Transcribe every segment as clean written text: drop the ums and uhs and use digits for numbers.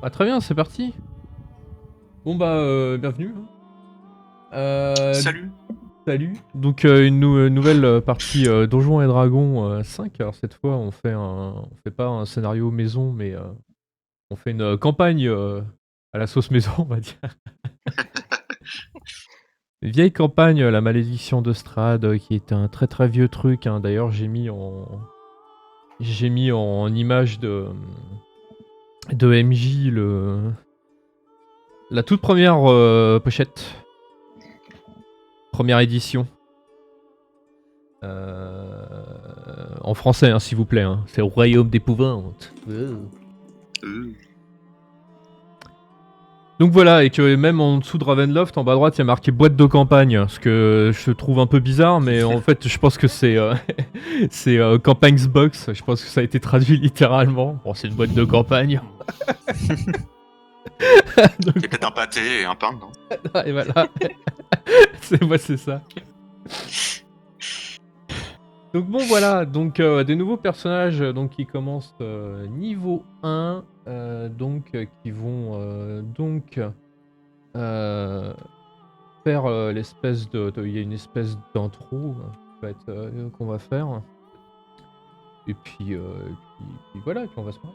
Ah, très bien, c'est parti. Bon bah, bienvenue. Salut. Salut. Donc une nouvelle partie Donjons et Dragons 5. Alors cette fois, on fait pas un scénario maison, mais on fait une campagne à la sauce maison, on va dire. Une vieille campagne, la malédiction de Strahd, qui est un très très vieux truc. Hein. D'ailleurs, j'ai mis en image de MJ la toute première pochette, première édition. En français, hein, s'il vous plaît. Hein. C'est au Royaume d'épouvante. Donc voilà, et que même en dessous de Ravenloft, en bas à droite, il y a marqué boîte de campagne. Ce que je trouve un peu bizarre, mais en fait, je pense que c'est c'est Campagne's Box. Je pense que ça a été traduit littéralement. Bon, c'est une boîte de campagne. Il y a peut-être un pâté et un pain, non? Et voilà. c'est ça. Donc bon voilà, donc des nouveaux personnages donc qui commencent niveau 1, qui vont faire l'espèce il y a une espèce d'intro qu'on va faire. Et puis voilà, puis on va se marrer.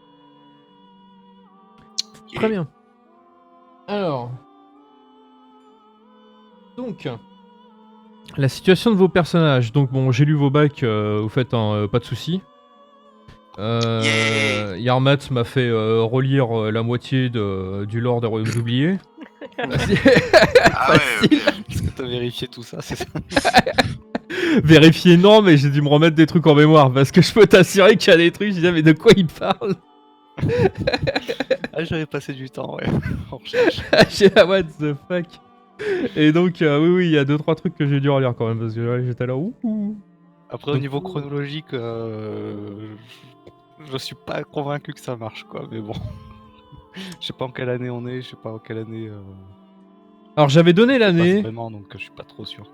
Yeah. Très bien. Alors, donc la situation de vos personnages. Donc bon, j'ai lu vos bacs, vous faites pas de soucis. Yeah. Yarmat m'a fait relire la moitié du lore des Royaumes oubliés. Ah ouais, Facile. ok. Est-ce que t'as vérifié tout ça, c'est ça? Vérifier non, mais j'ai dû me remettre des trucs en mémoire parce que je peux t'assurer qu'il y a des trucs, je disais mais de quoi il parle? Ah, j'avais passé du temps, ouais, en recherche. J'ai la what the fuck. Et donc oui, il y a 2-3 trucs que j'ai dû relire quand même parce que ouais, j'étais là ouh. Après, au Donc- niveau chronologique, je suis pas convaincu que ça marche, quoi, mais bon. Je sais pas en quelle année on est, je sais pas en quelle année Alors j'avais donné ça se passe l'année, vraiment, donc je suis pas trop sûr.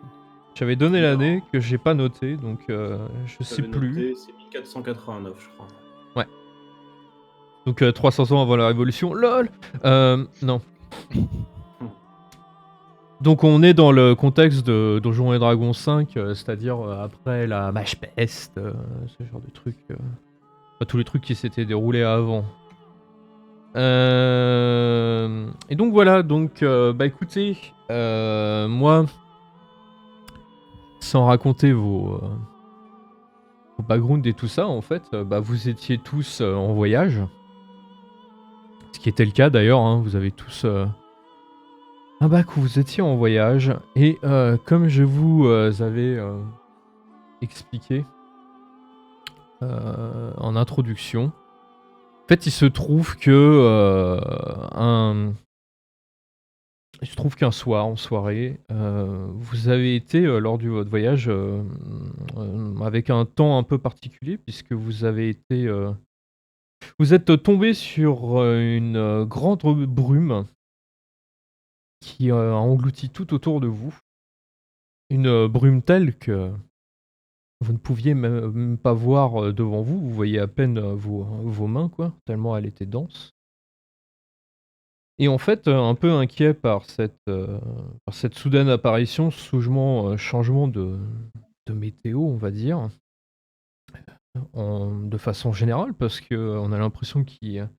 l'année que j'ai pas noté, donc je sais J'avais plus. noté, c'est 1489, je crois. Donc 300 ans avant la Révolution, lol. Non. Donc on est dans le contexte de Donjons et Dragons 5, c'est-à-dire après la mâche peste, ce genre de trucs. Enfin, tous les trucs qui s'étaient déroulés avant. Et donc voilà, donc bah écoutez, moi, sans raconter vos backgrounds et tout ça, en fait, bah vous étiez tous en voyage. Ce qui était le cas d'ailleurs, hein, vous avez tous un bac où vous étiez en voyage. Et comme je vous avais expliqué en introduction, en fait il se trouve que qu'un soir, en soirée, vous avez été, lors de votre voyage, avec un temps un peu particulier, puisque vous êtes tombé sur une grande brume qui a englouti tout autour de vous. Une brume telle que vous ne pouviez même pas voir devant vous. Vous voyez à peine vos mains, quoi, tellement elle était dense. Et en fait, un peu inquiet par cette soudaine apparition, changement de météo, on va dire, de façon générale, parce qu'on a l'impression qu'il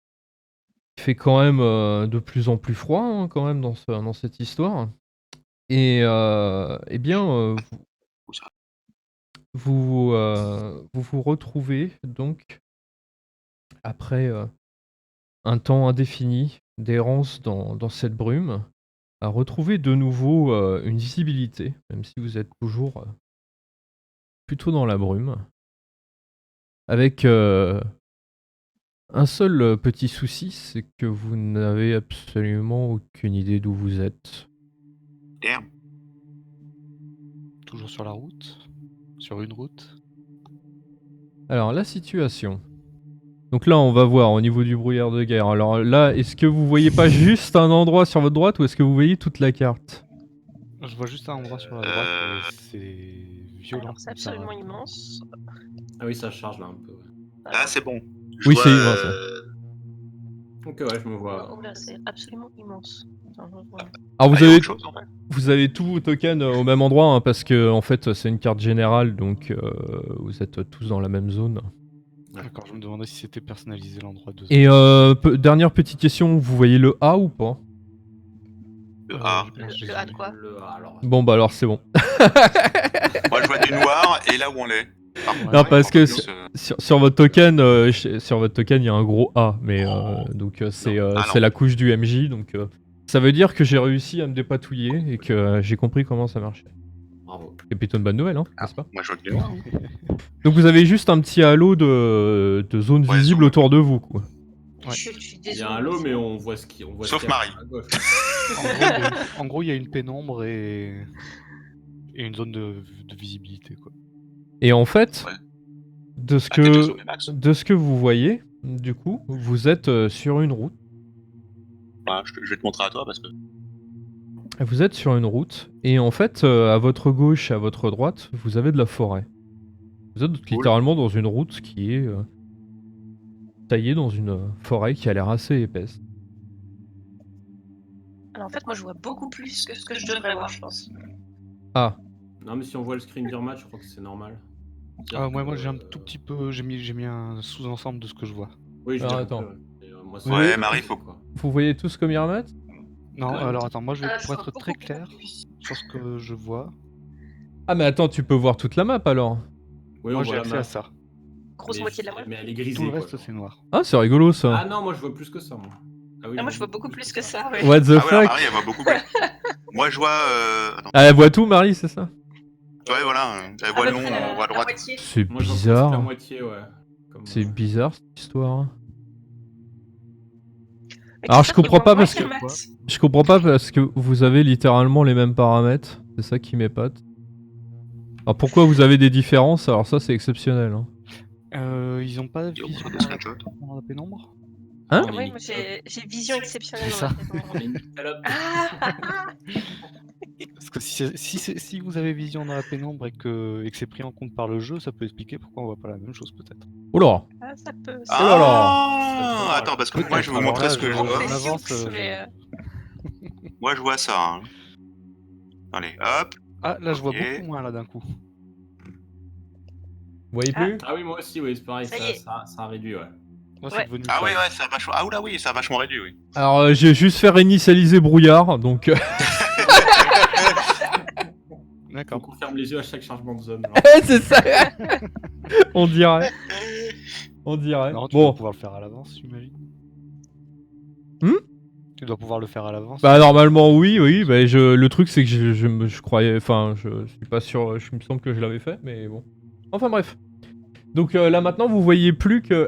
fait quand même de plus en plus froid, hein, quand même, dans cette histoire. Et eh bien, vous vous retrouvez donc, après un temps indéfini d'errance dans cette brume, à retrouver de nouveau une visibilité, même si vous êtes toujours plutôt dans la brume, avec un seul petit souci, c'est que vous n'avez absolument aucune idée d'où vous êtes. Damn. Toujours sur la route? Sur une route? Alors, la situation. Donc là, on va voir au niveau du brouillard de guerre. Alors là, est-ce que vous voyez pas juste un endroit sur votre droite ou est-ce que vous voyez toute la carte? Je vois juste un endroit sur la droite, et c'est violent. Alors, c'est absolument immense. Ah oui, ça charge là un peu. Ouais. Ah, c'est bon. Je Oui, vois, c'est immense. Ok. Ok, ouais, je me vois. Oh là, c'est absolument immense. Attends, je vois. Alors Ah, vous y a avez, autre chose, en fait. vous avez tous vos tokens au même endroit hein, parce que en fait c'est une carte générale donc vous êtes tous dans la même zone. D'accord, je me demandais si c'était personnalisé l'endroit de Et dernière petite question, vous voyez le A ou pas? Le A. je les Le ai A de mis. quoi? Le A, alors. Bon bah alors c'est bon. Moi, je vois du noir et là où on est. Par Ouais. contre, Non ouais, parce un que peu plus, sur votre token, sur votre token il y a un gros A, mais donc c'est Ah, c'est non. la couche du MJ donc ça veut dire que j'ai réussi à me dépatouiller et que j'ai compris comment ça marchait. Bravo. C'est plutôt une bonne nouvelle, hein, Ah, n'est-ce pas? moi, je vois que du noir. hein. Donc vous avez juste un petit halo de zones Ouais, visibles zone. autour de vous quoi. Ouais. Je suis Il désolée. y a un lot, mais on voit ce qui. On voit Sauf ce qu'il y a Marie. à gauche. En gros, il y a une pénombre et une zone de visibilité, quoi. Et en fait, Ouais. de ce Ah, t'es déjà que zoomé max. de ce que vous voyez, du coup, vous êtes sur une route. Ouais, je vais te montrer à toi parce que. Vous êtes sur une route et en fait, à votre gauche et à votre droite, vous avez de la forêt. Vous êtes Cool. littéralement dans une route qui est taillée dans une forêt qui a l'air assez épaisse. Alors en fait, moi, je vois beaucoup plus que ce que je devrais voir, je pense. Ah, Non, mais si on voit le screen du match, je crois que c'est normal. Ah, moi j'ai un tout petit peu, j'ai mis un sous-ensemble de ce que je vois. Oui, je Alors, dirais attends. que, ouais. Et, moi, Vous Ouais, voyez- Marie, faut. quoi. vous voyez tous comme Irmat? Non, Ouais. alors attends, moi je vais Je pour vois être très beaucoup clair plus. sur ce que je vois. Ah mais attends, tu peux voir toute la map alors. Oui, Moi on j'ai voit la accès map. à ça. Grosse mais moitié de la map. Mais elle est grisée. Tout le quoi, reste genre. c'est noir. Ah c'est rigolo ça. Ah non, moi je vois plus que ça, moi. Ah, oui, Ah, moi, je vois beaucoup plus que ça, ouais. What the Ah ouais, fuck? Marie, elle voit beaucoup plus. Moi, je vois. Attends. Ah, elle voit tout Marie, c'est ça? Ouais, voilà. Elle À voit peu le nom, près on voit à la droite. moitié. C'est Moi, je vois presque la bizarre. moitié, ouais. Comme, C'est bizarre cette histoire. Mais Alors, je Christophe, il comprends voit pas moins parce que- Max. Je comprends pas parce que vous avez littéralement les mêmes paramètres. C'est ça qui m'épate. Alors pourquoi vous avez des différences? Alors ça c'est exceptionnel. Hein. Ils ont pas Et on vision fait des dans la screenshots. pénombre. Hein? on est Oui, une- moi, j'ai vision exceptionnelle. C'est dans ça. la tête. on est une salope. Ah Parce que si vous avez vision dans la pénombre et que c'est pris en compte par le jeu, ça peut expliquer pourquoi on voit pas la même chose peut-être. Oh là. Ah, ça peut. Oh là là. Ah, attends, parce que moi, je vais vous Alors montrer là, ce que je On vois. fait avance, sioux, mais, Moi, je vois ça. Hein. Allez, hop. Ah, là je vois Ok. beaucoup moins là d'un coup. Vous voyez Ah. plus? Ah oui, moi aussi, oui, c'est pareil, Ça ça, y est. ça a réduit, ouais. Moi Ouais. c'est devenu Ah ça. oui, ouais, ça a vachement. Ah oula, oui, ça a vachement réduit, oui. Alors j'ai juste fait réinitialiser brouillard donc. On D'accord. confirme les yeux à chaque changement de zone. alors. C'est ça. On dirait. On dirait. Non, tu dois Bon. pouvoir le faire à l'avance, j'imagine. Hmm Tu dois pouvoir le faire à l'avance. Bah normalement oui, oui. Bah, le truc c'est que je croyais, enfin je suis pas sûr, je me semble que je l'avais fait, mais bon. Enfin bref. Donc là maintenant vous voyez plus que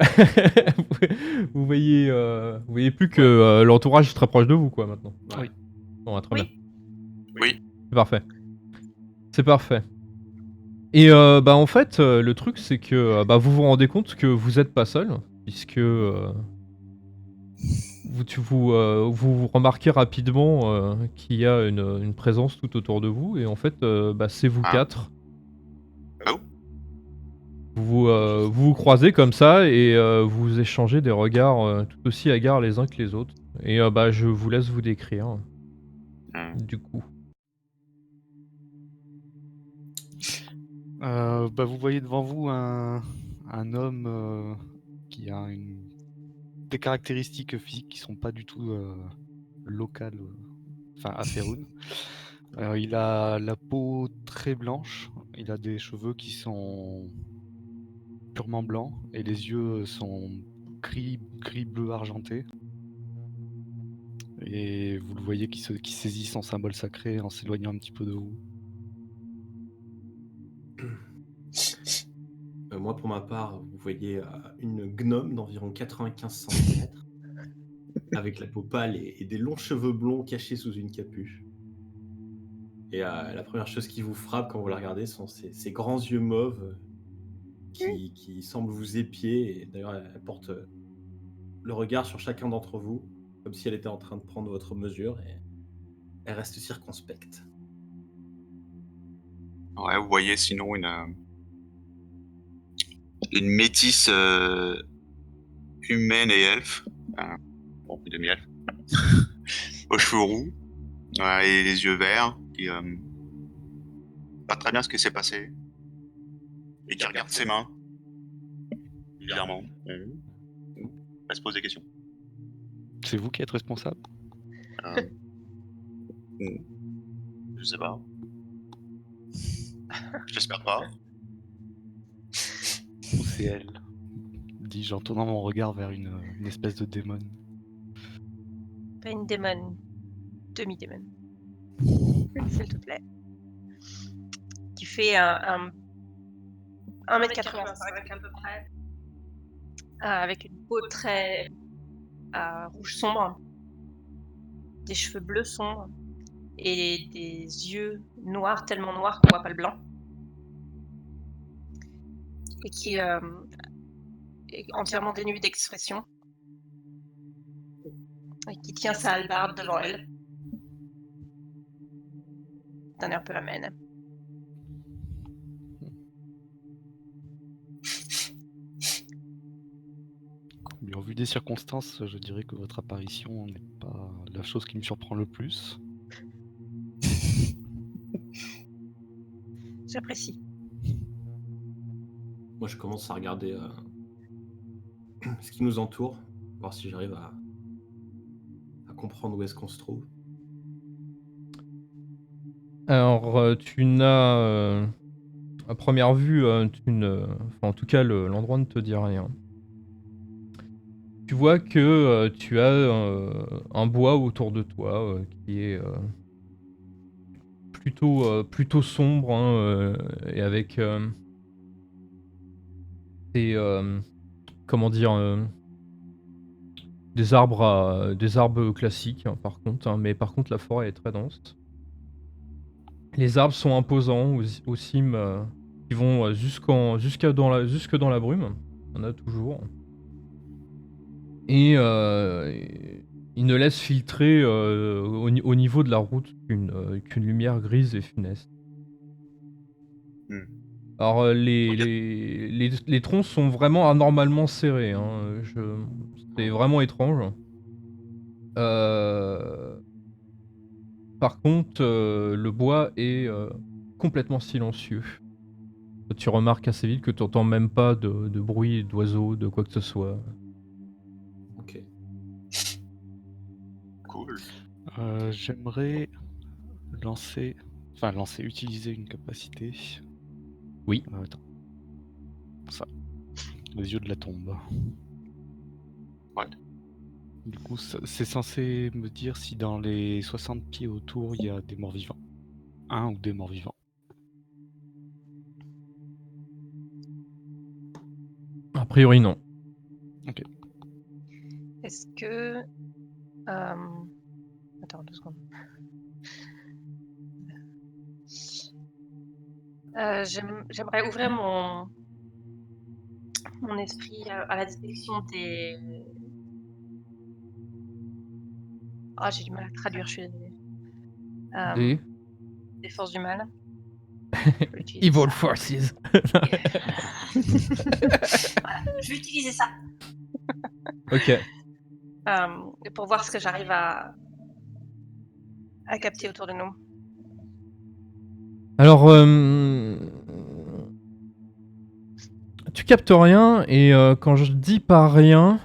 vous voyez plus que l'entourage est très proche de vous quoi maintenant. Ouais. Oui. Bon, très Oui. bien. Oui. C'est parfait. C'est parfait. Et bah en fait le truc c'est que bah, vous vous rendez compte que vous êtes pas seul puisque vous remarquez rapidement qu'il y a une présence tout autour de vous et en fait bah, c'est vous Ah. quatre. Oh. Vous croisez comme ça et vous échangez des regards tout aussi hagards les uns que les autres. Et bah je vous laisse vous décrire du coup. Bah, vous voyez devant vous un homme qui a des caractéristiques physiques qui sont pas du tout locales, enfin à Faerûn. Il a la peau très blanche, il a des cheveux qui sont purement blancs et les yeux sont gris bleu argenté. Et vous le voyez qui saisit son symbole sacré en s'éloignant un petit peu de vous. Moi, pour ma part, vous voyez une gnome d'environ 95 cm, avec la peau pâle et des longs cheveux blonds cachés sous une capuche. Et la première chose qui vous frappe quand vous la regardez sont ces grands yeux mauves qui semblent vous épier. Et d'ailleurs, elle porte le regard sur chacun d'entre vous, comme si elle était en train de prendre votre mesure, et elle reste circonspecte. Ouais, vous voyez sinon une métisse humaine et elfe. bon, de miel, aux cheveux roux et les yeux verts, qui pas très bien ce qui s'est passé, et qui regarde ses mains, bizarrement. Elle se pose des questions. C'est vous qui êtes responsable? Euh, je sais pas. J'espère pas. Ou c'est elle? Dis-je en tournant mon regard vers une espèce de démon. Pas une démon. Demi-démon. S'il te plaît. Qui fait un 1m85 à peu près. Avec une peau très rouge sombre. Des cheveux bleus sombres. Et des yeux noirs, tellement noirs qu'on voit pas le blanc. Et qui est entièrement dénué d'expression. Et qui tient sa hallebarde devant elle. D'un air peu amène. Mais au vu des circonstances, je dirais que votre apparition n'est pas la chose qui me surprend le plus. J'apprécie. Moi, je commence à regarder ce qui nous entoure, voir si j'arrive à comprendre où est-ce qu'on se trouve. Alors, tu n'as... à première vue, enfin, en tout cas, l'endroit ne te dit rien. Tu vois que tu as un bois autour de toi qui est plutôt sombre hein, et avec des comment dire des arbres classiques hein, par contre hein, mais par contre la forêt est très dense. Les arbres sont imposants aux cimes qui vont jusque dans la brume. On a toujours. Et il ne laisse filtrer au niveau de la route qu'une lumière grise et funeste. Alors les troncs sont vraiment anormalement serrés. Hein. C'est vraiment étrange. Par contre, le bois est complètement silencieux. Tu remarques assez vite que tu n'entends même pas de bruit d'oiseaux, de quoi que ce soit. Ok. Cool. J'aimerais utiliser une capacité. Oui. Attends. Ça. Les yeux de la tombe. Ouais. Du coup, c'est censé me dire si dans les 60 pieds autour, il y a des morts vivants. Un ou des morts vivants. A priori, non. Ok. Est-ce que... Attends 2 secondes. J'aimerais ouvrir mon esprit à la détection des... Ah, j'ai du mal à traduire, je suis désolée. Des forces du mal. Je vais utiliser Evil ça. Forces. Voilà, je vais utiliser ça. Ok. Pour voir ce que j'arrive à capter autour de nous. Alors, tu captes rien et quand je dis pas rien,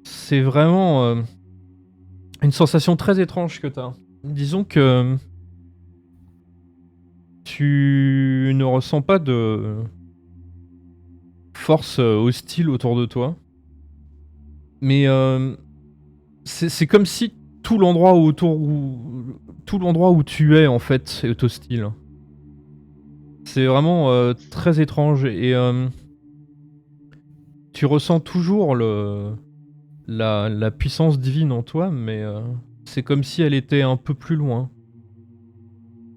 c'est vraiment une sensation très étrange que t'as. Disons que tu ne ressens pas de force hostile autour de toi, mais c'est comme si tout l'endroit où tu es en fait est hostile. C'est vraiment très étrange et tu ressens toujours la puissance divine en toi, mais c'est comme si elle était un peu plus loin.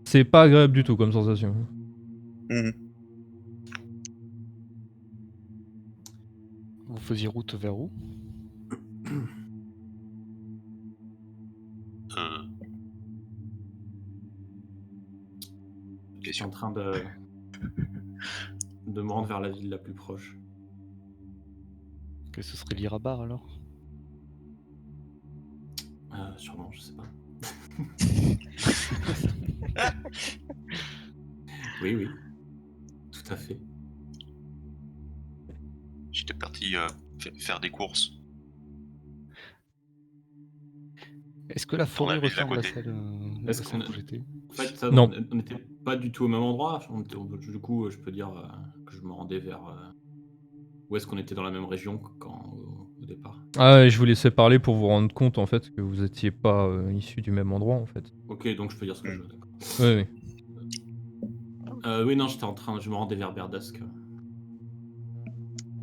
C'est pas agréable du tout comme sensation. Vous faisiez route vers où? Je suis en train de me rendre vers la ville la plus proche. Que ce serait l'Irabar alors? sûrement, je sais pas. Oui, tout à fait. J'étais parti faire des courses. Est-ce que la forêt la ville d'à ressemble à côté. celle, Est-ce à celle qu'on où j'étais? En fait, ça, Non. on n'était pas du tout au même endroit. Du coup, je peux dire que je me rendais vers. Où est-ce qu'on était dans la même région au départ? Ah ouais, je vous laissais parler pour vous rendre compte en fait que vous étiez pas issus du même endroit en fait. Ok, donc je peux dire ce que je veux, d'accord. Oui, oui. Oui, non, je me rendais vers Berdusk.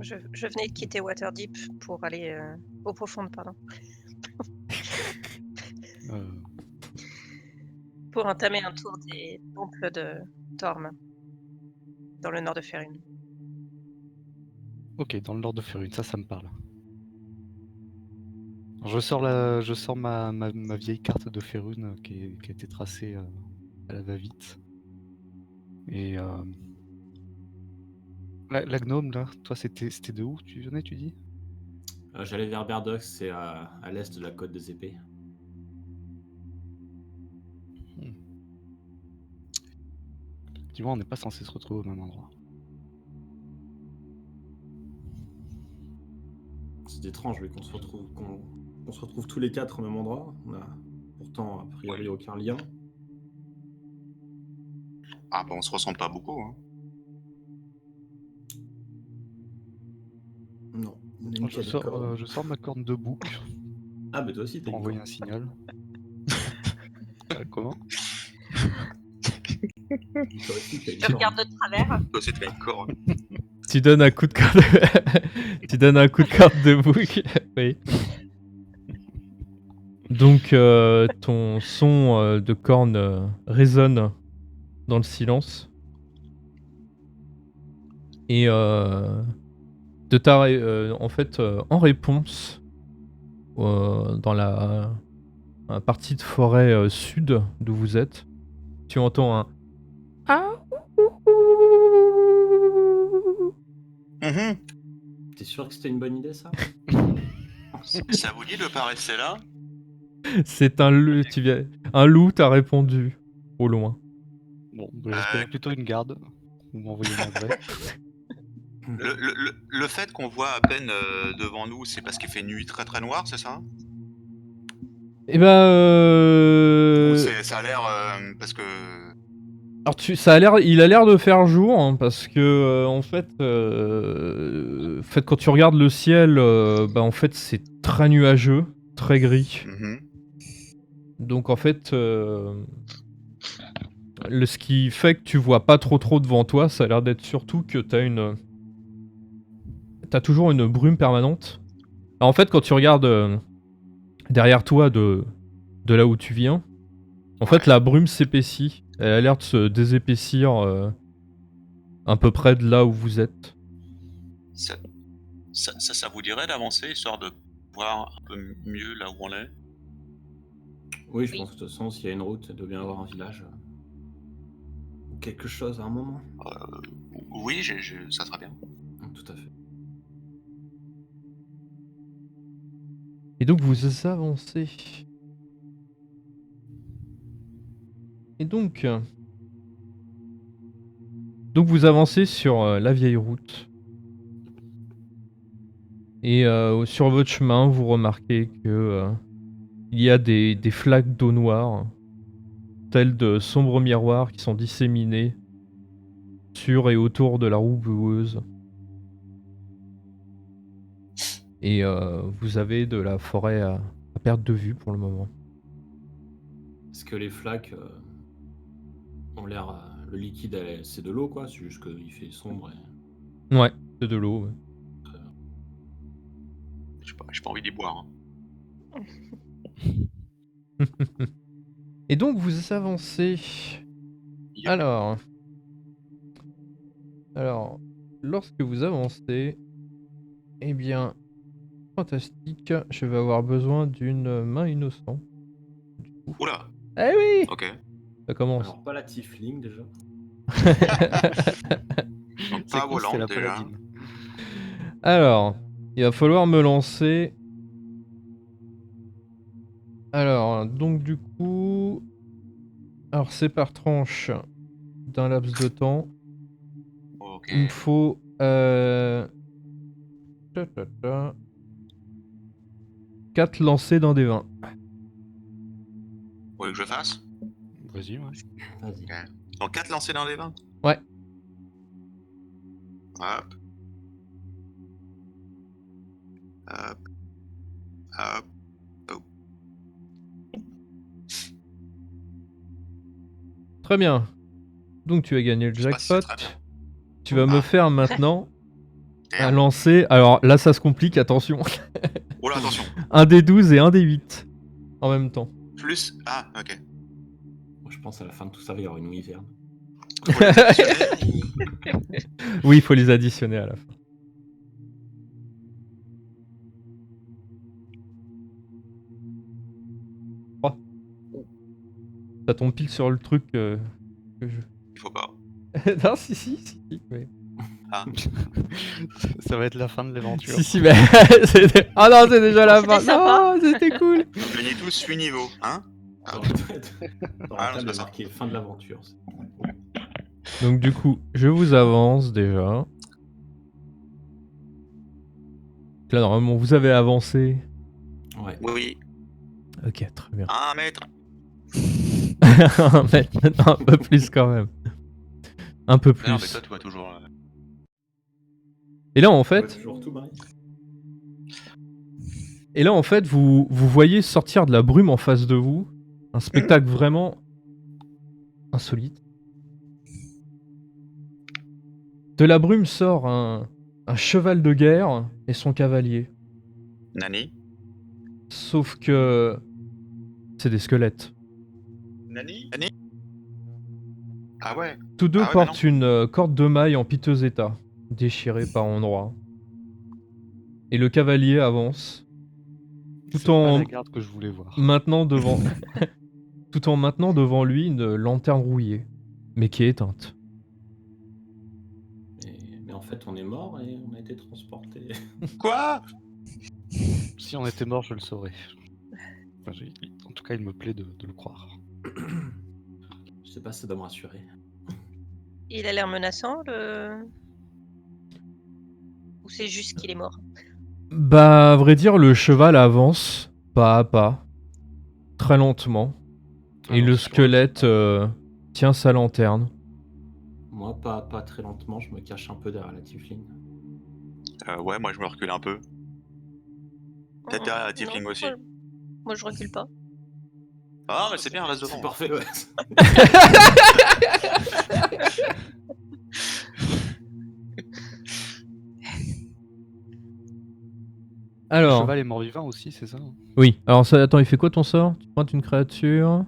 Je venais de quitter Waterdeep pour aller au Profonde, pardon. Euh, Pour entamer un tour des temples de Torm, dans le nord de Faerûn. Ok, dans le nord de Faerûn, ça me parle. Je sors ma vieille carte de Faerûn qui a été tracée à la va-vite. Et la gnome là, toi c'était de où tu venais, tu dis? J'allais vers Berdusk, c'est à l'est de la côte des épées. Effectivement, on n'est pas censé se retrouver au même endroit. C'est étrange, oui, qu'on se retrouve tous les quatre au même endroit. On a pourtant a priori aucun lien. Ah, bah, on se ressemble pas beaucoup. Hein. Non, on est une Je sors ma corne de bouc Ah, mais toi aussi, t'as pour une envoyer corne. un signal. Comment? Toi aussi, t'as une Je corne. regarde de travers. Toi, c'est très corps. Tu donnes un coup de carte. Tu donnes un coup de carte de bouc. Oui. Donc ton son de corne résonne dans le silence. Et en fait, en réponse, dans la partie de forêt sud d'où vous êtes, tu entends un ah. Mhm. T'es sûr que c'était une bonne idée, ça? Ça vous dit de pas rester là? C'est un loup. Un loup t'a répondu au loin. Bon, j'espérais plutôt une garde. Vous m'envoyez un vrai. Le fait qu'on voit à peine devant nous, c'est parce qu'il fait une nuit très très noire, c'est ça? Et ben. Ou ça a l'air parce que... Alors il a l'air de faire jour hein, parce que en fait, quand tu regardes le ciel, en fait c'est très nuageux, très gris. Mhm. Donc en fait, ce qui fait que tu vois pas trop devant toi, ça a l'air d'être surtout que t'as toujours une brume permanente. Alors en fait, quand tu regardes derrière toi de là où tu viens, en fait Ouais. la brume s'épaissit. Elle a l'air de se désépaissir à peu près de là où vous êtes. Ça vous dirait d'avancer, histoire de voir un peu mieux là où on est? Oui, je Oui. pense que de toute façon, s'il y a une route, il doit bien y avoir un village. Ou quelque chose à un moment. Oui, ça serait bien. Tout à fait. Et donc vous avancez. Et donc vous avancez sur la vieille route. Et sur votre chemin, vous remarquez que il y a des flaques d'eau noire, telles de sombres miroirs qui sont disséminés sur et autour de la roue boueuse. Et vous avez de la forêt à perte de vue pour le moment. Est-ce que les flaques ont l'air... le liquide, c'est de l'eau, quoi? C'est juste qu'il fait sombre et... Ouais, c'est de l'eau. Ouais. Très bien. J'ai pas envie d'y boire. Hein. Et donc vous avancez. Yep. Alors, lorsque vous avancez, eh bien, fantastique, je vais avoir besoin d'une main innocente. Oula, Eh oui, ok. ça commence. Alors, pas la tiefling, déjà. Donc C'est pas cool, c'était volant la déjà. paladine. Alors, il va falloir me lancer Alors, donc du coup... Alors, c'est par tranche d'un laps de temps. Ok. Il me faut... 4 lancers dans des 20. Vous voulez que je fasse? Vas-y, ouais. Vas-y. Ok. Donc 4 lancés dans les 20. Ouais. Hop. Hop. Hop. Très bien. Donc tu as gagné le Je sais pas si c'est jackpot. très bien. Tu vas me Ah. faire maintenant un Merde. lancer. Alors là, ça se complique, attention. Oh là, attention. Un des 12 et un des 8 en même temps. Plus. Ah, ok. Moi, je pense à la fin de tout ça, il va y avoir une wyvern. Faut les additionner ou- Oui, il faut les additionner à la fin. Oh. Ça tombe pile sur le truc que je... Il faut pas. Non, si, mais... Ah. Ça va être la fin de l'aventure. Si, mais... c'était- Oh non, c'est déjà la C'était fin. sympa. Non, c'était cool. Plaignez tous 8 niveaux, hein? Dans Ah. la Ah, non, table, c'est il pas est ça. marqué fin de l'aventure. Donc du coup, je vous avance déjà. Là, normalement, vous avez avancé. Ouais. Oui. Ok, très bien. 1 mètre. Mais non, un peu plus quand même. Un peu Non, mais plus. toi, tu vois toujours. Et là, en Ouais, fait, toujours tout, Marie. vous voyez sortir de la brume en face de vous un spectacle vraiment insolite. De la brume sort un cheval de guerre et son cavalier. Nani? Sauf que c'est des squelettes. Nani? Ah ouais. Tous deux Ah ouais, portent une corde de maille en piteux état, déchirée par endroits. Et le cavalier avance, tout C'est pas en la garde que je voulais voir. maintenant devant, tout en maintenant devant lui une lanterne rouillée, mais qui est éteinte. Mais en fait, on est mort et on a été transporté. Quoi? Si on était mort, je le saurais. Enfin, en tout cas, il me plaît de le croire. Je sais pas si ça doit me rassurer. Il a l'air menaçant, le... Ou c'est juste qu'il est mort? Bah, à vrai dire, le cheval avance pas à pas, très lentement, et Alors, le sur squelette tient sa lanterne. Moi, pas très lentement, je me cache un peu derrière la tiefling. Ouais, moi, je me recule un peu. Peut-être Oh, derrière la tiefling non, aussi. moi, je recule pas. Ah, mais c'est bien, reste devant. C'est parfait, ouais. Le Alors, cheval est mort-vivant aussi, c'est ça? oui. Alors, ça, attends, il fait quoi ton sort? Tu pointes une créature.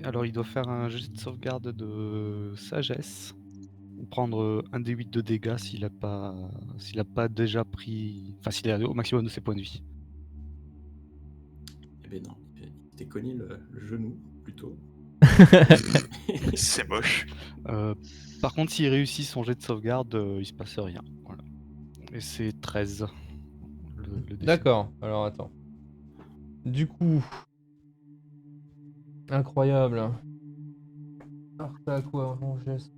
Alors, il doit faire un jet de sauvegarde de sagesse. Ou prendre un des 8 de dégâts s'il a pas déjà pris... Enfin, s'il est au maximum de ses points de vie. Eh ben non, il s'était cogné le genou, plutôt. C'est moche. Par contre, s'il réussit son jet de sauvegarde, il se passe rien. Voilà. Et c'est 13. Le DC. D'accord. Alors, attends. Du coup, incroyable. Alors, t'as quoi mon geste?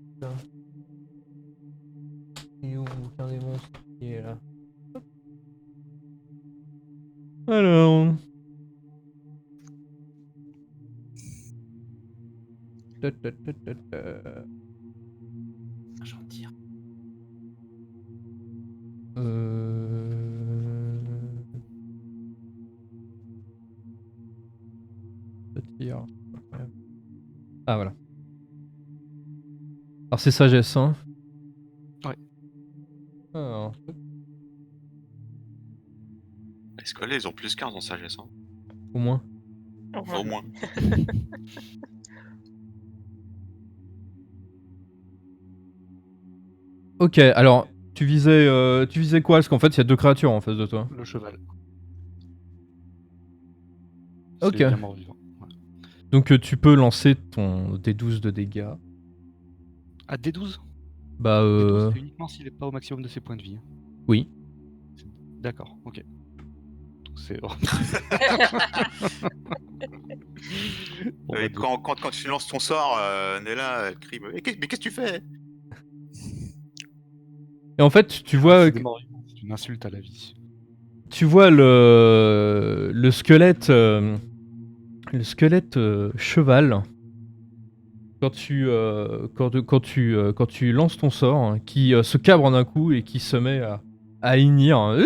Il est où aucun des monstres qui est là? Alors. J'en tire. Je tire. Ah voilà. Alors c'est sagesse, hein? Ouais. Alors, Les squelettes, ils ont plus 15 en sagesse. Hein. au moins. Enfin, au moins. Ok, alors tu visais quoi? Parce qu'en fait il y a deux créatures en face de toi. Le cheval. Ok. C'est bien mort-vivant. Ouais. Donc tu peux lancer ton D12 de dégâts. Ah, D12? Bah D12, c'est uniquement s'il est pas au maximum de ses points de vie. Hein. oui. D'accord, ok. C'est... Quand tu lances ton sort, Nella, elle crie mais qu'est-ce que tu fais? Et en fait, tu vois, C'est des morts vivants, c'est une insulte à la vie. le squelette, cheval. Quand tu lances ton sort, hein, qui se cabre d'un coup et qui se met à hennir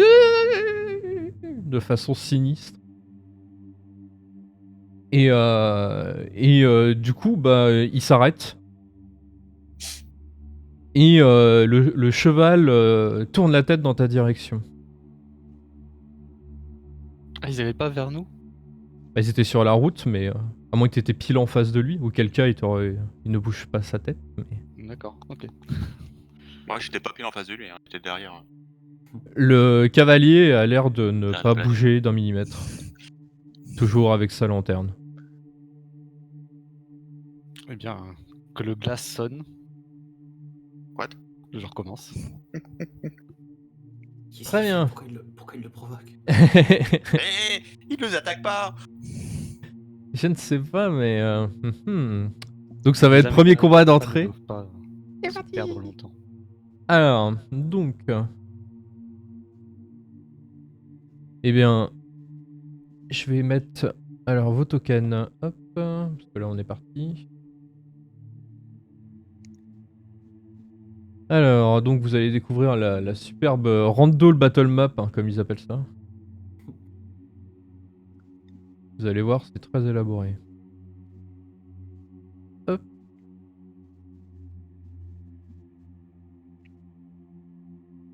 de façon sinistre. Et du coup, bah, il s'arrête. Et le cheval tourne la tête dans ta direction. Ah, ils allaient pas vers nous? Bah, ils étaient sur la route, mais à moins que tu étais pile en face de lui, auquel cas il ne bouge pas sa tête. Mais... D'accord, ok. Moi, j'étais pas pile en face de lui, hein, j'étais derrière. Le cavalier a l'air de ne Ah, pas ouais. bouger d'un millimètre. Toujours avec sa lanterne. Eh bien, que le glace sonne. What? Je recommence. Qu'est-ce Très qu'il bien. fait? Pourquoi il le provoque? Hé, il nous attaque pas! Je ne sais pas, mais... Donc ça va être Les premier Américains combat ne d'entrée. doivent pas se perdre longtemps. Alors, donc... Eh bien... Je vais mettre... Alors, vos tokens. Hop. Parce que là, on est parti. Alors, donc vous allez découvrir la superbe Randall Battle Map, hein, comme ils appellent ça. Vous allez voir, c'est très élaboré. Hop.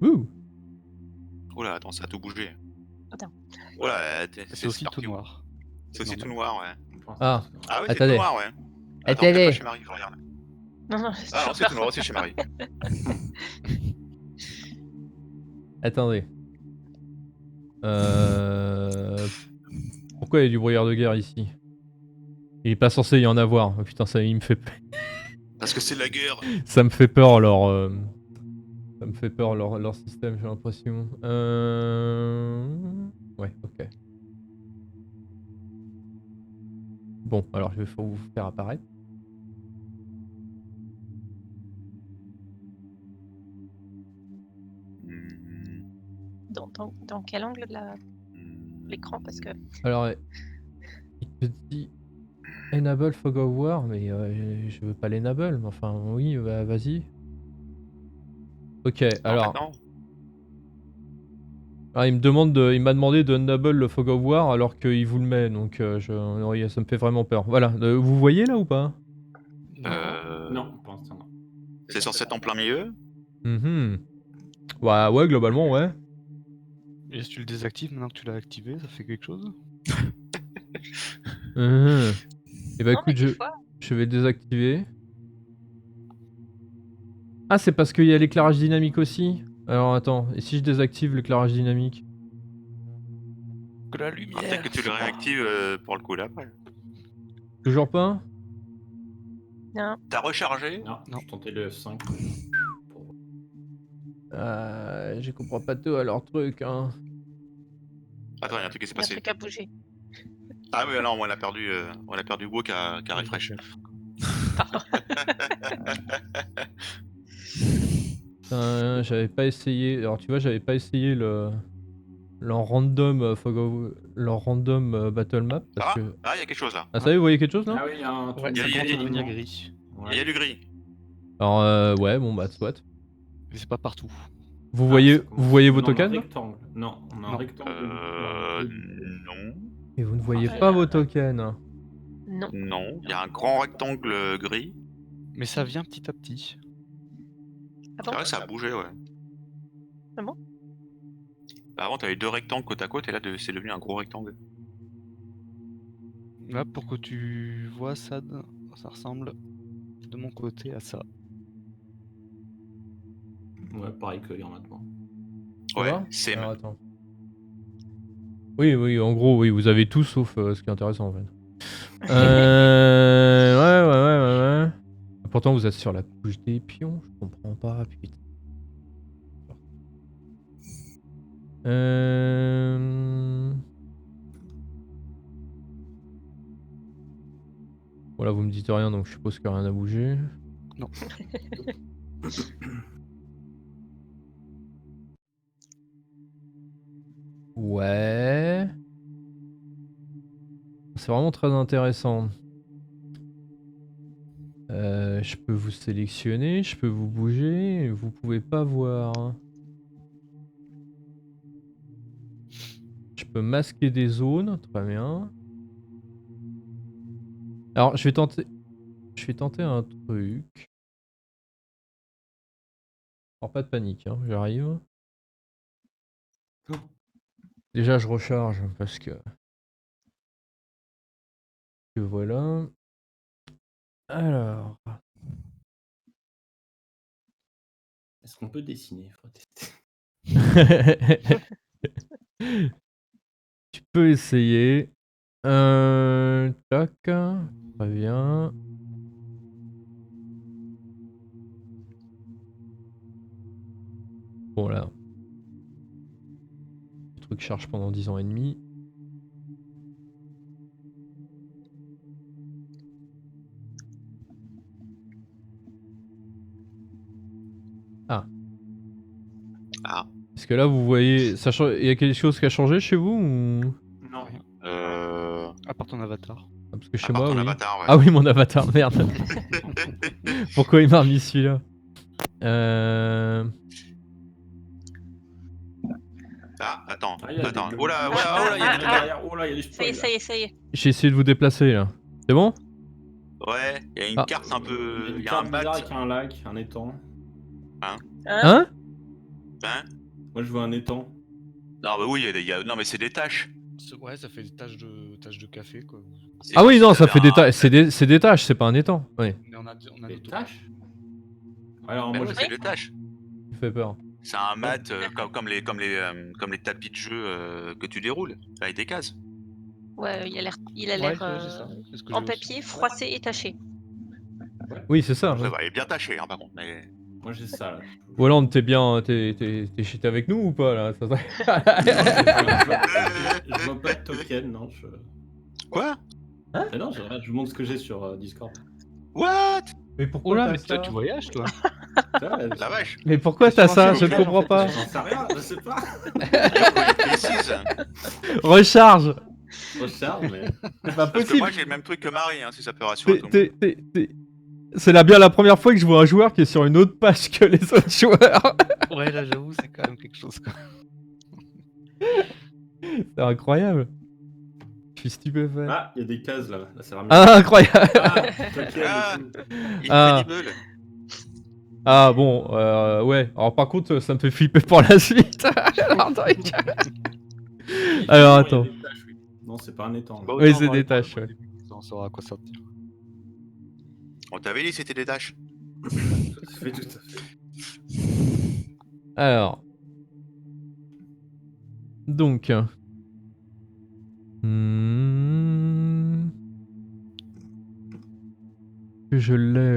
Ouh. Oula, attends, ça a tout bougé. Attends. Oula, C'est aussi tout parti où? noir. C'est aussi tout normal. noir, ouais. Ah. Ah oui, c'est Attendez. tout noir, ouais. Attends, Attendez. peut-être pas chez Marie, je regarde. Non, Ah non, c'est tout noir aussi chez Marie. Attendez. Pourquoi il y a du brouillard de guerre ici? Il est pas censé y en avoir. Oh, putain, ça, il me fait... Parce que c'est la guerre. Ça me fait peur leur... Ça me fait peur leur système, j'ai l'impression. Ouais, ok. Bon, alors je vais vous faire apparaître. Dans quel angle de l'écran? Parce que Alors, il te dit Enable Fog of War, mais je veux pas l'enable. Mais enfin, oui, bah, vas-y. Ok, alors il m'a demandé de enable le Fog of War alors qu'il vous le met, donc oui, ça me fait vraiment peur. Voilà, vous voyez là ou pas? Non, pour l'instant non. C'est censé être en plein milieu. Bah ouais, globalement, ouais. Et si tu le désactives maintenant que tu l'as activé, ça fait quelque chose? Et bah non, mais écoute, des fois, je vais le désactiver. Ah, c'est parce qu'il y a l'éclairage dynamique aussi? Alors attends, et si je désactive l'éclairage dynamique? Que la Ah, lumière! peut-être que tu le réactives pour le coup là après. Toujours pas? non. T'as rechargé? Non, Non. je tentais le 5. Je comprends pas tout à leur truc, hein. Attends, il y a un truc qui s'est Il y a un passé. truc à bouger. Ah oui, non, on a perdu Hugo qui a refresh. Putain, j'avais pas essayé. Alors tu vois, j'avais pas essayé leur random leur random battle map parce que. Ah, il y a quelque chose là. Ah ça y est, vous voyez quelque chose là? Ah oui, il y a un truc. Ouais, Il y a- ça il y a- commence à il y a- devenir Ouais. gris. Il y a du gris. Alors ouais, bon bah soit. Mais c'est pas partout. Vous voyez, ça commence. vous voyez vos Non, on a un tokens là? rectangle. Non, on a un Non. rectangle. Non. Et vous ne voyez Ah, pas vos tokens. Non. Non. Il y a un grand rectangle gris. Mais ça vient petit à petit. Ah C'est bon? vrai, ça a bougé, ouais. Ah bon? Bah, avant, t'avais deux rectangles côte à côte et là, c'est devenu un gros rectangle. Là, pour que tu vois ça, ça ressemble de mon côté à ça. Ouais, pareil qu'il y en a devant. Ça Ouais, va c'est. Alors attends. Oui, en gros, oui, vous avez tout sauf ce qui est intéressant en fait. Ouais. Pourtant, vous êtes sur la couche des pions, je comprends pas, putain. Voilà, vous me dites rien, donc je suppose que rien n'a bougé. Non. Ouais. C'est vraiment très intéressant. Je peux vous sélectionner, je peux vous bouger, vous pouvez pas voir. Je peux masquer des zones, très bien. Alors, je vais tenter un truc. Alors, pas de panique, hein, j'arrive. Déjà, je recharge parce que voilà. Alors. Est-ce qu'on peut dessiner? Faut tester. Tu peux essayer. Tac. Très bien. Bon là. Le truc charge pendant 10 ans et demi. Ah. Ah. Est-ce que là vous voyez. Il y a quelque chose qui a changé chez vous ou... Non. Rien. Euh... À part ton avatar. Ah, parce que chez à part moi, ton oui. avatar, ouais. Ah oui, mon avatar, merde. Pourquoi il m'a remis celui-là Ah, attends, Ah, il y a attends. des- Oh là, il y a des trucs derrière. Oh là, il y a du Ça y est, spoil. ça y est, ça y est. J'ai essayé de vous déplacer là. C'est bon? Ouais, il y a une Ah. carte un peu. Une Il y a un carte bizarre bat. avec un lac, un étang. Hein Hein? Hein Moi, je vois un étang. Non, mais oui, non, mais c'est des tâches. Ouais, ça fait des taches de café, quoi. C'est Ah comme oui, si non, ça t'avais fait des un- tâches. C'est des tâches, c'est pas un étang. Oui, Mais on a Des d'autres. tâches. Alors, Mais moi, ouais, je c'est des tâches. il fait peur. C'est un mat comme les tapis de jeu que tu déroules avec des cases. Ouais, il a l'air Ouais, c'est ça. C'est ce que en j'ai aussi. papier, froissé et taché. Oui, c'est ça. Ça oui. va, il est bien taché, hein, par contre. Mais... Moi, j'ai ça là. Hollande, t'es bien. T'es cheaté avec nous ou pas là? Non, je vois pas de token, non. Quoi? Mais non, je vous montre ce que j'ai sur Discord. What? Mais pourquoi Oh là, t'as mais toi, ça? tu voyages, toi. La vache. Mais pourquoi t'as ça? Je ne comprends pas. J'en sais rien, je sais pas. Précise. Recharge! Recharge, mais. C'est pas Parce que possible. moi j'ai le même truc que Marie, hein, si ça peut rassurer tout le monde. C'est là bien la première fois que je vois un joueur qui est sur une autre page que les autres joueurs. Ouais, là, j'avoue, c'est quand même quelque chose, quoi. C'est incroyable. Je suis stupéfait. Ah, il y a des cases là. Là, c'est ramené. Ah, incroyable. Ah, token Ah. et tout. Incredible. Ah bon, ouais. Alors par contre, ça me fait flipper pour la suite. Alors, truc. Alors, attends. Il y a des tâches, oui. Non, c'est pas un étang. Bah, Oui, autant c'est voir des les points tâches, au ouais. début, on saura à quoi ça tire. On t'avait dit que c'était des tâches. Ça fait tout à fait. Alors. Donc. Que je l'ai.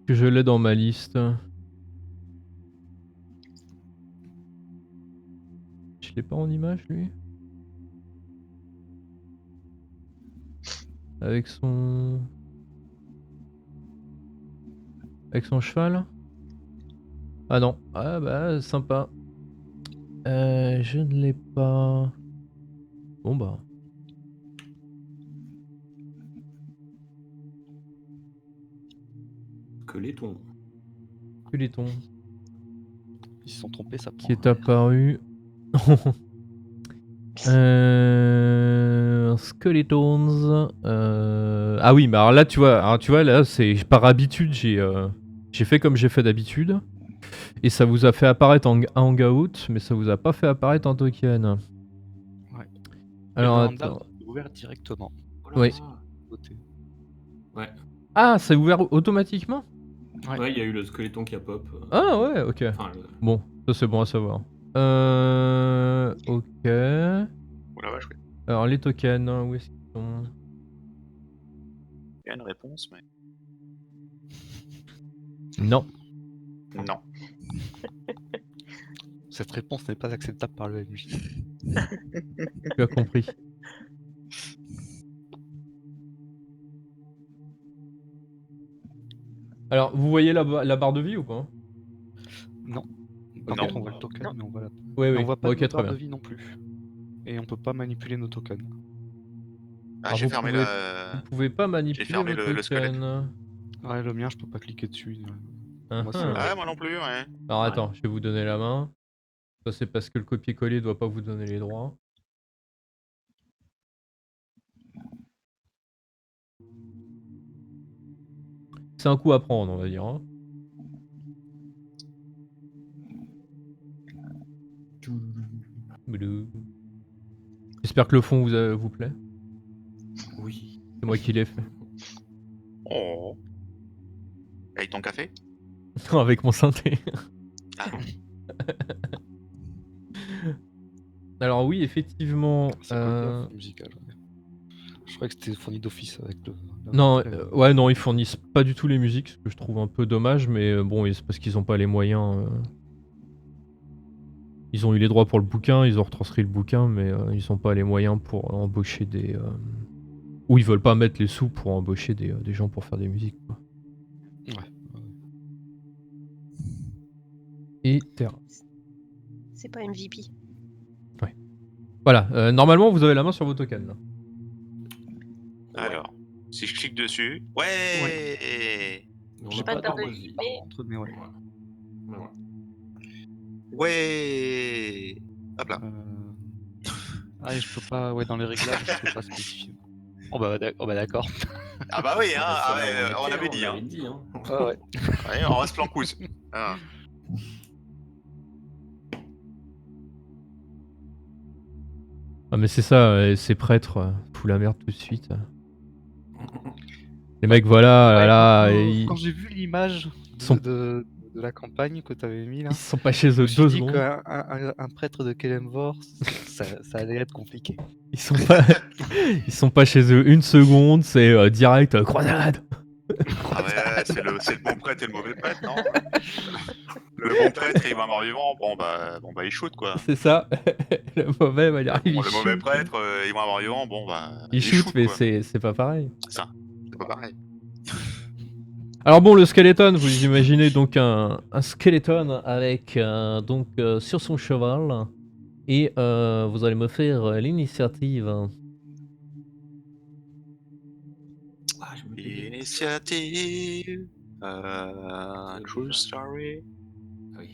Que je l'ai dans ma liste. Je l'ai pas en image lui. Avec son cheval. Ah non. Ah bah sympa. Je ne l'ai pas. Bon bah. Skeleton. Skeleton Ils se sont trompés, ça prend. qui est apparu. Skeletons. Ah oui, mais alors là tu vois, là c'est par habitude j'ai fait comme j'ai fait d'habitude et ça vous a fait apparaître en hangout, mais ça vous a pas fait apparaître en token. Ouais. Alors Le handout attends. est ouvert directement. Oui. Côté. Ouais. Ah, c'est ouvert automatiquement? Ouais. Ouais, il y a eu le skeleton qui a pop. Ah ouais, ok. Enfin, Bon, ça c'est bon à savoir. Ok. Oh la vache, oui. Alors les tokens, où est-ce qu'ils sont? Il y a une réponse, mais. Non. Non. Cette réponse n'est pas acceptable par le MJ. Tu as compris. Alors, vous voyez la barre de vie ou pas? Non. Par Non. contre, on voit le token, mais on voit, Oui, mais oui. on voit pas Ok, de très barre bien. de vie non plus. Et on peut pas manipuler nos tokens. Ah, Alors, j'ai vous fermé pouvez- le. Vous pouvez pas manipuler fermé vos le squelette. tokens. Ouais, le mien, je peux pas cliquer dessus. Moi, Ah, Ah, moi non plus, ouais. Alors Ouais. attends, je vais vous donner la main. Ça c'est parce que le copier-coller doit pas vous donner les droits. C'est un coup à prendre, on va dire. Hein. Boulou. J'espère que le fond vous plaît. Oui. C'est moi qui l'ai fait. Oh. Avec ton café? Avec mon synthé. Ah. Alors oui, effectivement. C'est quoi le fond musical? Ouais. Je croyais que c'était fourni d'office avec le. Non, ouais, non, ils fournissent pas du tout les musiques, ce que je trouve un peu dommage, mais bon, c'est parce qu'ils ont pas les moyens. Ils ont eu les droits pour le bouquin, ils ont retranscrit le bouquin, mais ils ont pas les moyens pour embaucher des. Ou ils veulent pas mettre les sous pour embaucher des gens pour faire des musiques. Quoi. Ouais. Et Terra. C'est pas MVP. Voilà, normalement vous avez la main sur vos tokens. Là. Alors, si je clique dessus. Ouais. On J'ai n'a pas de barre de de vie, vie. mais Mais ouais. Voilà. Ouais. Hop là. Ah, et je peux pas. Ouais, dans les réglages, je peux pas spécifier. Oh bah d'accord. Ah bah oui, hein, Ah, ça, on avait dit. on Hein. avait dit, hein. Ah ouais. Ouais, on reste plancouse. Ah. Ah mais c'est ça, ces prêtres foutent la merde tout de suite. Les mecs, voilà, Ouais, là, quand j'ai vu l'image sont- de la campagne que t'avais mis là, ils sont pas chez eux je me suis 2 dit secondes. qu'un prêtre de Kelemvor, ça allait être compliqué. Ils sont pas chez eux 1 seconde, c'est direct croisade. Ah ouais, c'est le bon prêtre et le mauvais prêtre, non? Le bon prêtre, il va mort-vivant, bon bah il shoot quoi. C'est ça. Le mauvais, bah, il arrive, Bon, il le mauvais shoot. prêtre, il va mort-vivant, bon bah Il shoot, mais quoi. c'est pas pareil. C'est ça, c'est pas pareil. Alors bon, le skeleton, vous imaginez donc un skeleton avec donc sur son cheval et vous allez me faire l'initiative. Ah, je me plais. Initiative, true déjà. story. Ah oui.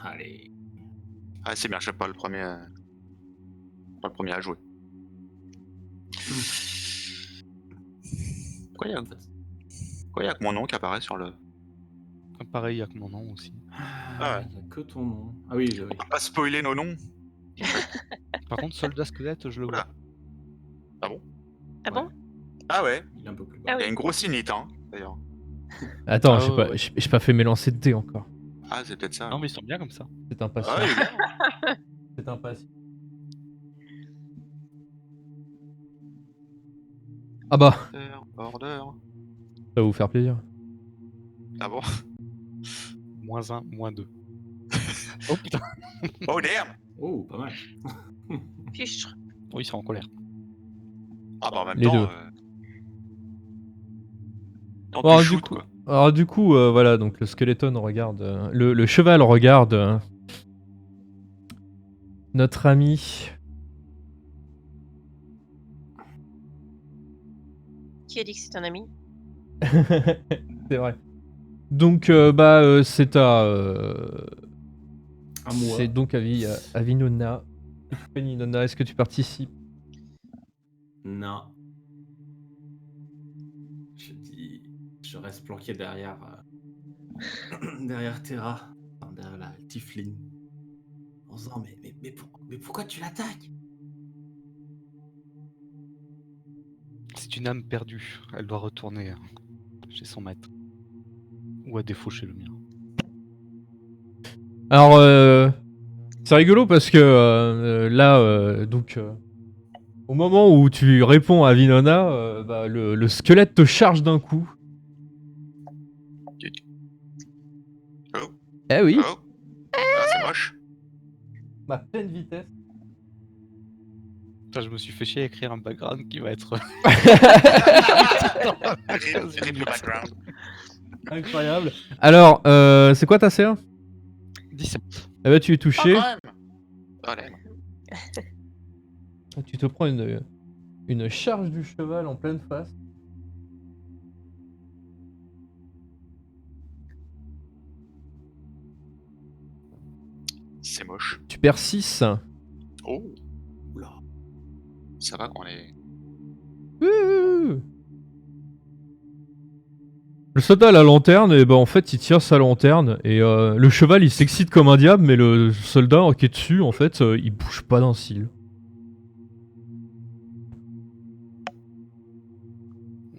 Allez. Ah c'est bien, je suis pas le premier à jouer. Pourquoi il y a que mon nom qui apparaît sur le... Pareil, il y a que mon nom aussi. Ah ouais. Il n'y a que ton nom. Ah oui, oui. On va pas spoiler nos noms. Par contre, soldat squelette, je le vois. Oula. Ah bon? Ah bon? Ah ouais, Il est un peu plus bas. Ah il y a oui. une grosse inite, hein, d'ailleurs. Attends, Ah j'ai ouais, pas, ouais. j'ai pas fait mes lancers de dés encore. Ah c'est peut-être ça. Non, mais ils sont bien comme ça. C'est impatient. Ah, il est bien. C'est impatient. Ah bah, Order. ça va vous faire plaisir. Ah bon? -1, -2. Oh putain. Oh damn! Oh, pas mal. Fichtre. Oh, ils sont en colère. Ah bah en même Les temps... deux. Tant Bon, tu du shoot, coup, quoi. alors du coup, voilà, donc le skeleton regarde, le cheval regarde notre ami. Qui a dit que c'est un ami? C'est vrai. Donc c'est à À moi. c'est donc à Vinona. Nona, est-ce que tu participes? Non. Je dis, je reste planqué derrière, derrière Terra, enfin, derrière la Tiflin, en disant mais pourquoi tu l'attaques? C'est une âme perdue. Elle doit retourner chez son maître. Ou à défaut chez le mien. Alors c'est rigolo parce que là donc au moment où tu réponds à Vinona, bah, le squelette te charge d'un coup. Oh, Eh oui. oh. Ah, c'est moche. à pleine vitesse. Putain, je me suis fait chier à écrire un background qui va être. Rip le background. Incroyable. Alors, c'est quoi ta CA? 17. Eh ben, tu es Oh, touché. quand même. Allez. Tu te prends une charge du cheval en pleine face. C'est moche. Tu perds 6. Oh, Oula. ça va qu'on est. Le soldat a la lanterne et en fait il tire sa lanterne et le cheval il s'excite comme un diable mais le soldat qui est dessus en fait il bouge pas d'un cil.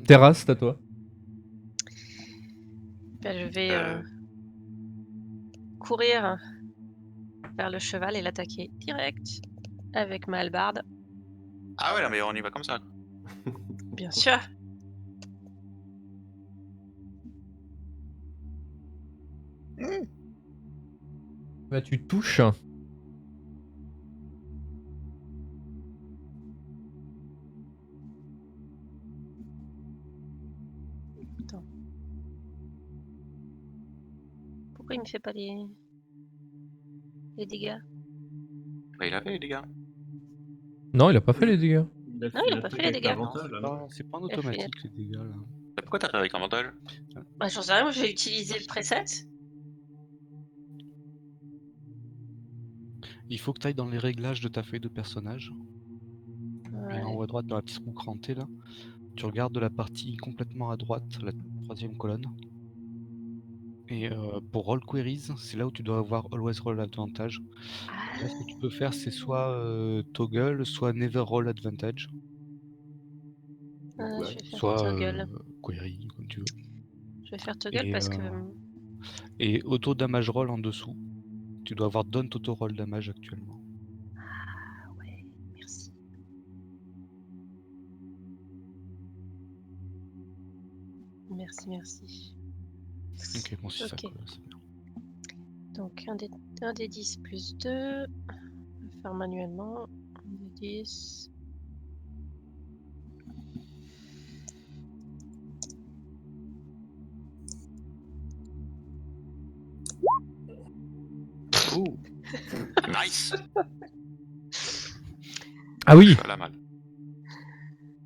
Terrasse, c'est à toi. Ben, je vais courir vers le cheval et l'attaquer direct avec ma hallebarde, Ah ouais, non, mais on y va comme ça. bien sûr. Bah, tu touches. Pourquoi il me fait pas les dégâts? Bah, il avait les dégâts. Non, il a pas fait les dégâts. Il a Non, il a une pas fait attaque les avec dégâts. l'avantage, là, non C'est pas en Il a fait- automatique les dégâts là. Pourquoi t'as fait avec avantage? Bah, j'en sais rien, moi j'ai utilisé le preset. Il faut que tu ailles dans les réglages de ta feuille de personnage. Et Ouais. en haut à droite, dans la petite roue crantée là, tu regardes de la partie complètement à droite, la troisième colonne. Et pour Roll Queries, c'est là où tu dois avoir Always Roll Advantage. Là, ce que tu peux faire, c'est soit Toggle, soit Never Roll Advantage, Je Ouais. vais faire soit toggle. Query, comme tu veux. Je vais faire toggle Et, parce que. Et Auto Damage Roll en dessous. Tu dois avoir Don't Auto Roll Damage actuellement. Ah ouais, merci. Merci. Ok, bon, si ça Ok. colle, c'est bien. Donc un des 10 plus 2. On va faire manuellement. Un des 10. Oh, Nice. Ah oui, Pas la mal.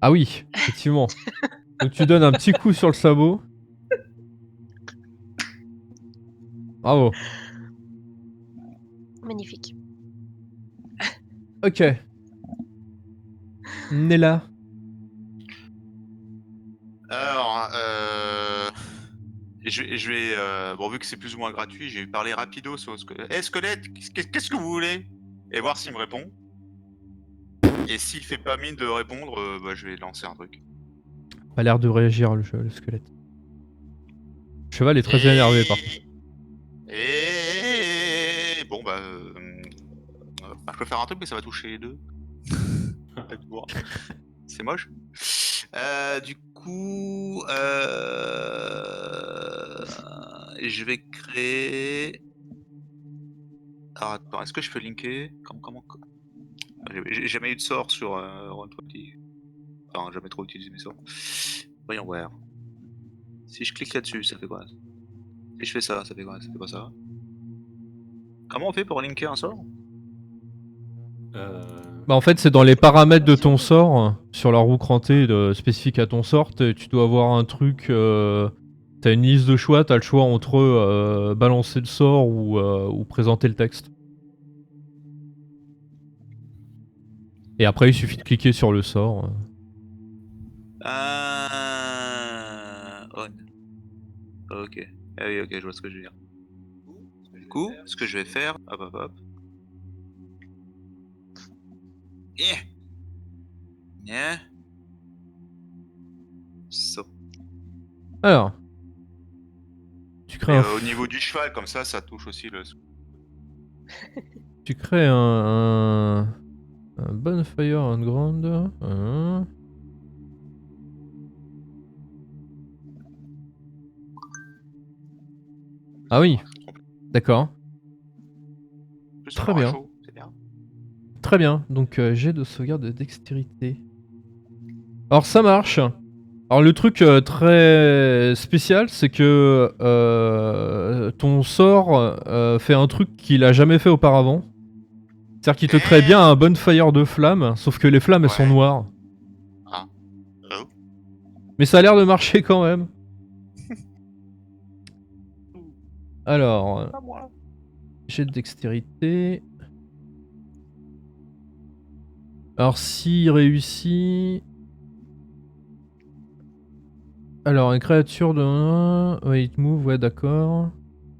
ah oui, effectivement. Donc tu donnes un petit coup sur le sabot. Bravo. Magnifique. Ok. Nella. Alors, je vais bon, vu que c'est plus ou moins gratuit, je vais parler rapidos au squelette. Eh, squelette, qu'est-ce que vous voulez? Et voir s'il me répond. Et s'il fait pas mine de répondre, bah, je vais lancer un truc. Pas l'air de réagir le squelette. Le cheval est très énervé par contre. Et bon, bah, je peux faire un truc, mais ça va toucher les deux. C'est moche. Du coup, je vais créer. Alors attends, est-ce que je peux linker? Comment... J'ai jamais eu de sort sur Roll20. Enfin, jamais trop utilisé mes sorts. Voyons voir. Si je clique là-dessus, ça fait quoi? Si je fais ça, ça fait quoi? Ça fait pas ça? Comment on fait pour linker un sort? Bah en fait c'est dans les paramètres de ton sort, sur la roue crantée spécifique à ton sort, tu dois avoir un truc, t'as une liste de choix, t'as le choix entre balancer le sort ou présenter le texte. Et après il suffit de cliquer sur le sort. On. Ok. Ah oui, ok, je vois ce que je veux dire. Du coup, ce que je vais faire, hop. Yeah. Yeah. So. Alors, tu crées Et, un, au niveau du cheval, comme ça touche aussi le. tu crées un bonfire underground. Ah oui, d'accord. Plus Très on aura bien. chaud, c'est bien. Très bien, donc jet de sauvegarde de dextérité. Alors ça marche. Alors le truc très spécial, c'est que ton sort fait un truc qu'il a jamais fait auparavant. C'est-à-dire qu'il te crée bien un bonfire de flammes, sauf que les flammes elles sont Ouais. noires. Ah. Oh. Mais ça a l'air de marcher quand même. Alors, Pas moi. jet de dextérité. Alors s'il réussit... Alors une créature de... Ouais, it move, ouais d'accord.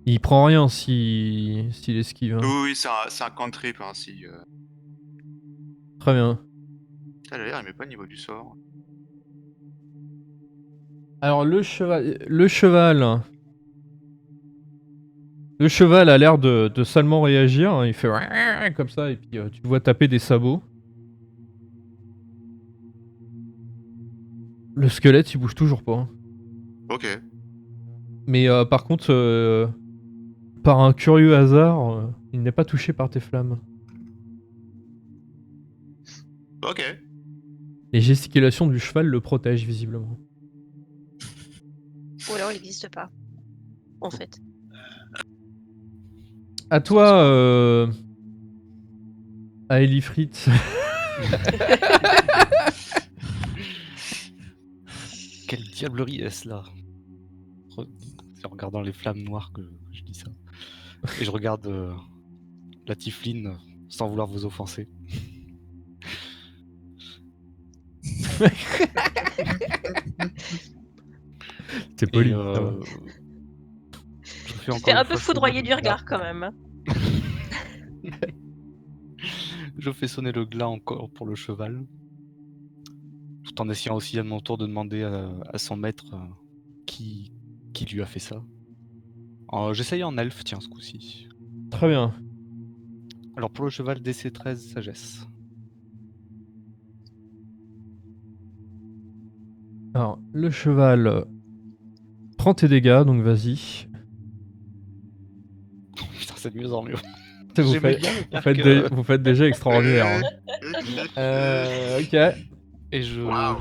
Il prend rien s'il esquive. Hein. Oui, c'est un cantrip, hein, si... Très bien. Ça, d'ailleurs, il met pas au niveau du sort. Alors le cheval... Le cheval a l'air de salement réagir. Hein. Il fait... comme ça et puis tu le vois taper des sabots. Le squelette il bouge toujours pas. Hein. Ok. Mais par contre, par un curieux hasard, il n'est pas touché par tes flammes. Ok. Les gesticulations du cheval le protègent visiblement. Ou alors il n'existe pas. En fait. À toi, à Elifrit. Quelle diablerie est-ce là? C'est en regardant les flammes noires que je dis ça. Et je regarde la Tifline sans vouloir vous offenser. C'est poli. Et, ça va. je fais Tu encore fais une un peu fois foudroyer sonner du le glas. regard quand même. Hein. Je fais sonner le glas encore pour le cheval. Tout en essayant aussi à mon tour de demander à son maître qui lui a fait ça. J'essaye en elfe, tiens, ce coup-ci. Très bien. Alors pour le cheval, DC 13, sagesse. Alors, le cheval prend tes dégâts, donc vas-y. Putain, c'est de mieux en mieux. Vous J'aimais faites, bien le vous, faire faites que- vous faites déjà extraordinaire. Hein. Ok. Et Waouh.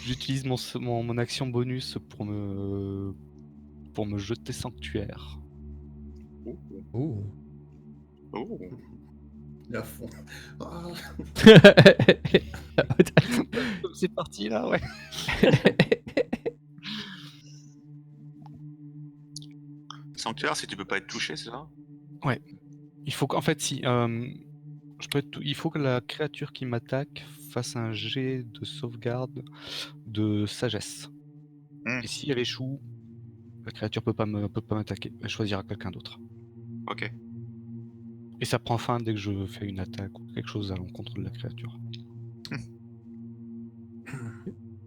j'utilise mon action bonus pour me jeter sanctuaire. Oh. Oh. Il est à fond. Ah. C'est parti là, ouais. Sanctuaire, si tu peux pas être touché, c'est ça? Il faut qu'en fait, si il faut que la créature qui m'attaque fasse un jet de sauvegarde de sagesse. Et si elle échoue, la créature peut pas m'attaquer. Elle choisira quelqu'un d'autre. Ok. Et ça prend fin dès que je fais une attaque ou quelque chose à l'encontre de la créature.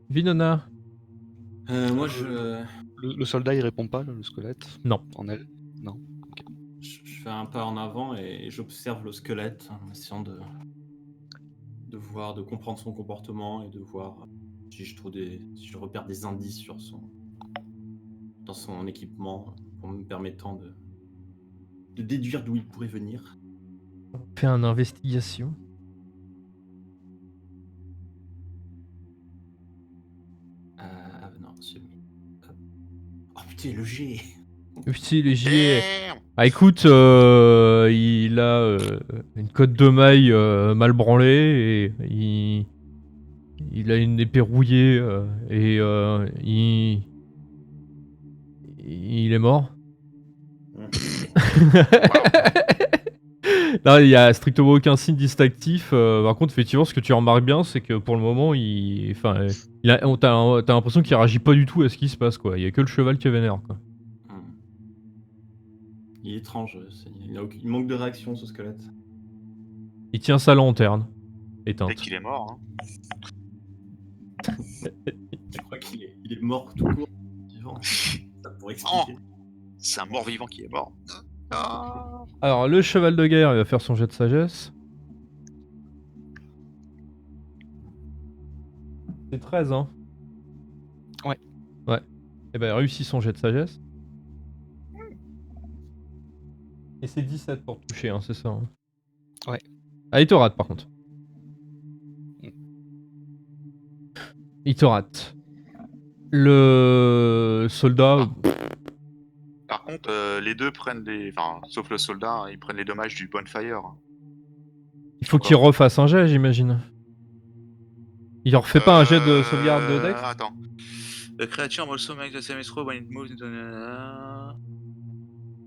Vinona. Moi, je Le soldat il répond pas, le squelette. Non. En elle. Non. fais un pas en avant et j'observe le squelette en essayant de voir, de comprendre son comportement et de voir si je repère des indices dans son équipement pour me permettant de déduire d'où il pourrait venir. Fais une investigation. Non, c'est... Oh putain, le G. Petit léger. Damn. Ah écoute, il a une cotte de maille mal branlée et il a une épée rouillée et il est mort. Non, il y a strictement aucun signe distinctif. Par contre, effectivement, ce que tu remarques bien, c'est que pour le moment, t'as l'impression qu'il réagit pas du tout à ce qui se passe, quoi. Il y a que le cheval qui est vénère, quoi. Il est étrange, il manque de réaction ce squelette. Il tient sa lanterne Dès éteinte. qu'il est mort, hein. Je crois qu'il est mort tout court, vivant. Ça pourrait expliquer. C'est un mort-vivant qui est mort. Ah. Alors, le cheval de guerre, il va faire son jet de sagesse. C'est 13, hein? Ouais. Ouais. Et ben, il réussit son jet de sagesse. Et c'est 17 pour toucher, hein, c'est ça? Hein. Ouais. Ah, il te rate par contre. Il te rate. Le soldat... Par contre, les deux prennent des. Enfin, sauf le soldat, hein, ils prennent les dommages du bonfire. Il faut qu'il refasse un jet, j'imagine. Il refait pas un jet de sauvegarde de Dex? Attends. The creature also makes the same throw when it moves into.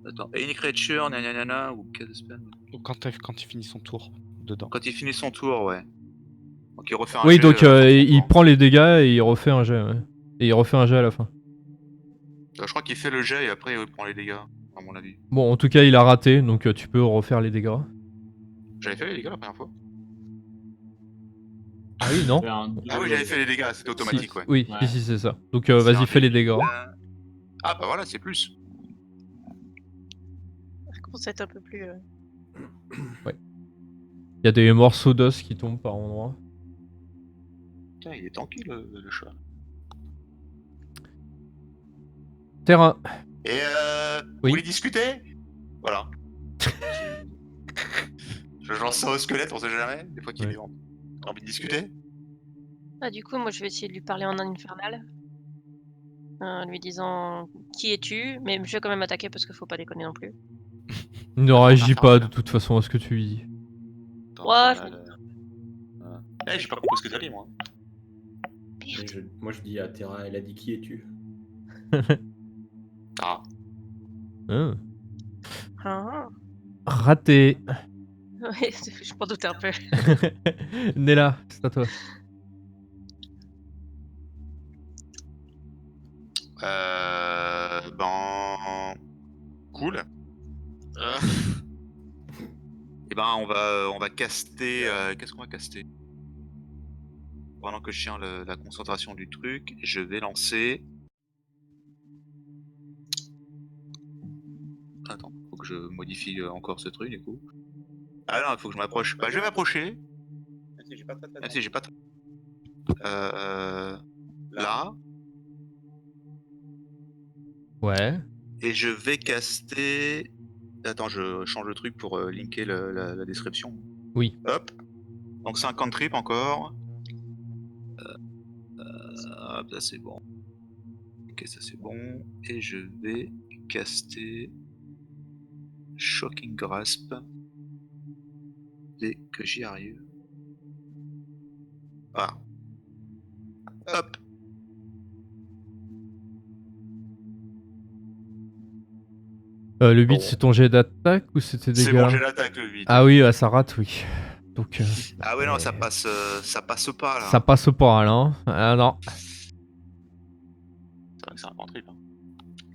Attends. Any creature, nanana, ou cast spell. Donc quand il finit son tour dedans. Quand il finit son tour, ouais. Donc il refait un Oui, jet, donc fin de son il tour. prend les dégâts et il refait un jet, ouais. Et il refait un jet à la fin. Je crois qu'il fait le jet et après il prend les dégâts, à mon avis. Bon, en tout cas, il a raté, donc tu peux refaire les dégâts. J'avais fait les dégâts la première fois. Ah oui, non? Ah oui, j'avais fait les dégâts, c'était automatique, Si, ouais. oui, Ouais. si, c'est ça. Donc C'est vas-y, un fais les dé- dégâts. Ah bah voilà, c'est plus. Ça commence à être un peu plus. Il y a des morceaux d'os qui tombent par endroits. Putain, il est tranquille le chat. Terrain. Et vous Oui. voulez discuter? Voilà. Je lance ça au squelette, on sait jamais. Des fois qu'il Ouais. a envie de discuter. Ah, du coup, moi, je vais essayer de lui parler en infernal. Lui disant qui es-tu, mais je vais quand même attaquer parce qu'il faut pas déconner non plus. Ne réagis pas infernal. de toute façon à ce que tu lui dis. Attends, Ouais, j'ai pas compris ce que t'as dit, moi. Mais moi je dis à Terra, elle a dit qui es-tu? Ah. Hein. Ah, Raté. ouais, je m'en doutais un peu. Nella, c'est à toi. Ben. Cool. Et ben, on va caster. Qu'est-ce qu'on va caster? Pendant que je tiens la concentration du truc, je vais lancer. Attends, faut que je modifie encore ce truc du coup. Ah non, il faut que je m'approche. Bah, je vais m'approcher. Même si j'ai pas très. Là. Ouais. Et je vais caster. Attends, je change le truc pour linker la description. Oui. Hop. Donc 50 tripes encore. Hop, ça c'est bon. Ok, ça c'est bon. Et je vais caster Shocking Grasp. Dès que j'y arrive. Voilà. Hop. Le 8, Bon. c'est ton jet d'attaque ou c'était des C'est dégâts? bon, j'ai l'attaque le 8. Ah oui, ça rate, oui. Donc, Ah ouais, non, ça passe pas là. ça passe pas là. Hein. Ah non. C'est vrai que c'est un trip. Hein.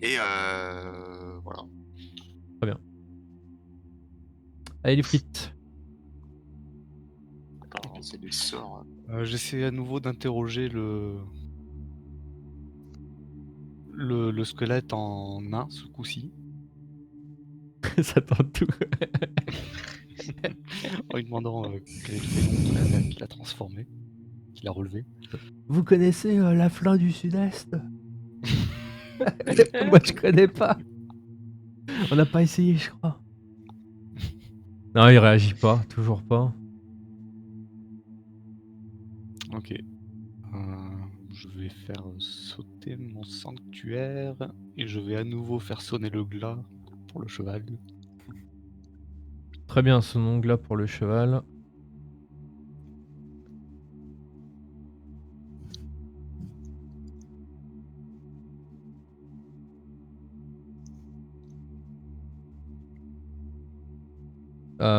Et voilà. Allez, les frites. Attends, c'est des sorts. J'essaie à nouveau d'interroger le squelette en nain ce coup-ci, Ça tente tout. en lui demandant quel est le prénom qu'il a transformé, qu'il a relevé. Vous connaissez la fleur du sud-est? Moi, je connais pas. On n'a pas essayé, je crois. Non, il réagit pas, toujours pas. Ok. Je vais faire sauter mon sanctuaire et je vais à nouveau faire sonner le glas pour le cheval. Très bien, son onglet pour le cheval.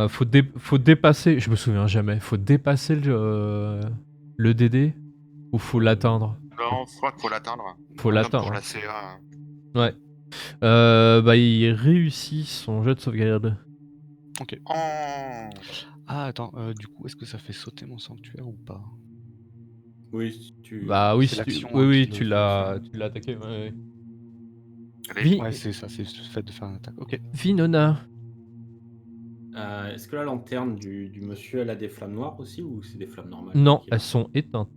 Faut dépasser, je me souviens jamais, faut dépasser le DD ou faut l'atteindre? Non, je crois qu'il faut l'atteindre. Faut Comme l'atteindre. pour la CA. Ouais. Bah il réussit son jet de sauvegarde. Ok. Oh. Ah attends, du coup est-ce que ça fait sauter mon sanctuaire ou pas? Oui, tu. Bah oui, C'est l'action, oui, hein, oui, qui tu le l'as fait. attaqué. Ouais, ouais. Allez. Ouais c'est ça, c'est le fait de faire une attaque. Ok. Vinona. Est-ce que la lanterne du monsieur, elle a des flammes noires aussi ou c'est des flammes normales? Non, qu'il a elles sont éteintes.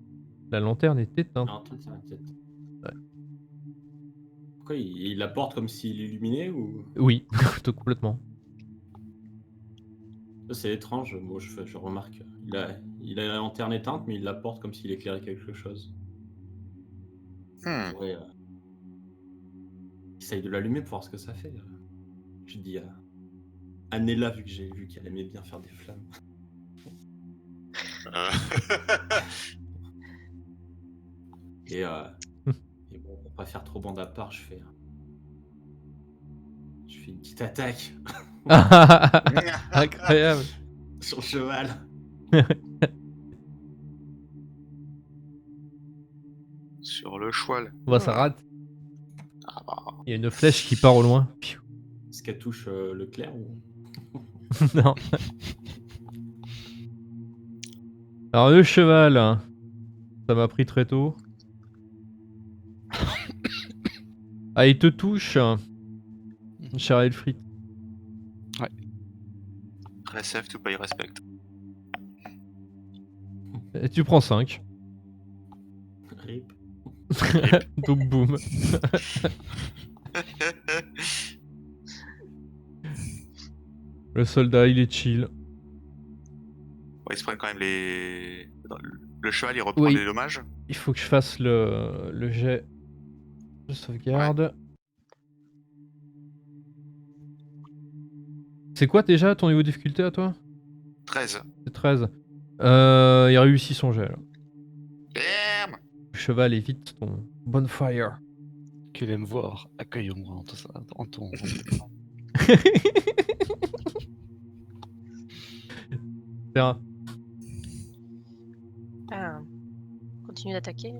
La lanterne est éteinte. Non, attends, tiens, peut-être. Ouais. Pourquoi il la porte comme s'il illuminait ou? Oui, complètement. Ça, c'est étrange. Moi, je remarque. Il a la lanterne éteinte, mais il la porte comme s'il éclairait quelque chose. Hmm. Ouais, essaye de l'allumer pour voir ce que ça fait. Je dis à Nella, vu que j'ai vu qu'elle aimait bien faire des flammes. Euh, Et bon, pour pas faire trop bande à part, je fais une petite attaque Incroyable. sur le cheval. Sur le cheval. Bah, ça rate. Ah bah. Il y a une flèche qui part au loin. Piou. Est-ce qu'elle touche le clair ou... Non. Alors, le cheval, hein, ça m'a pris très tôt. Ah, il te touche, cher Elfrit. Receive to pay respect. Et tu prends 5. Rip. Boum boum. Le soldat, il est chill. Bon, ils se prennent quand même les. Le cheval, il reprend Oui. les dommages. Il faut que je fasse le jet de sauvegarde. C'est quoi déjà ton niveau de difficulté à toi? 13. C'est 13. Il réussit son jet là. Bam. Le cheval évite ton bonfire. Qu'il aime voir, accueillons-moi en ton. C'est un- Ah, continue d'attaquer.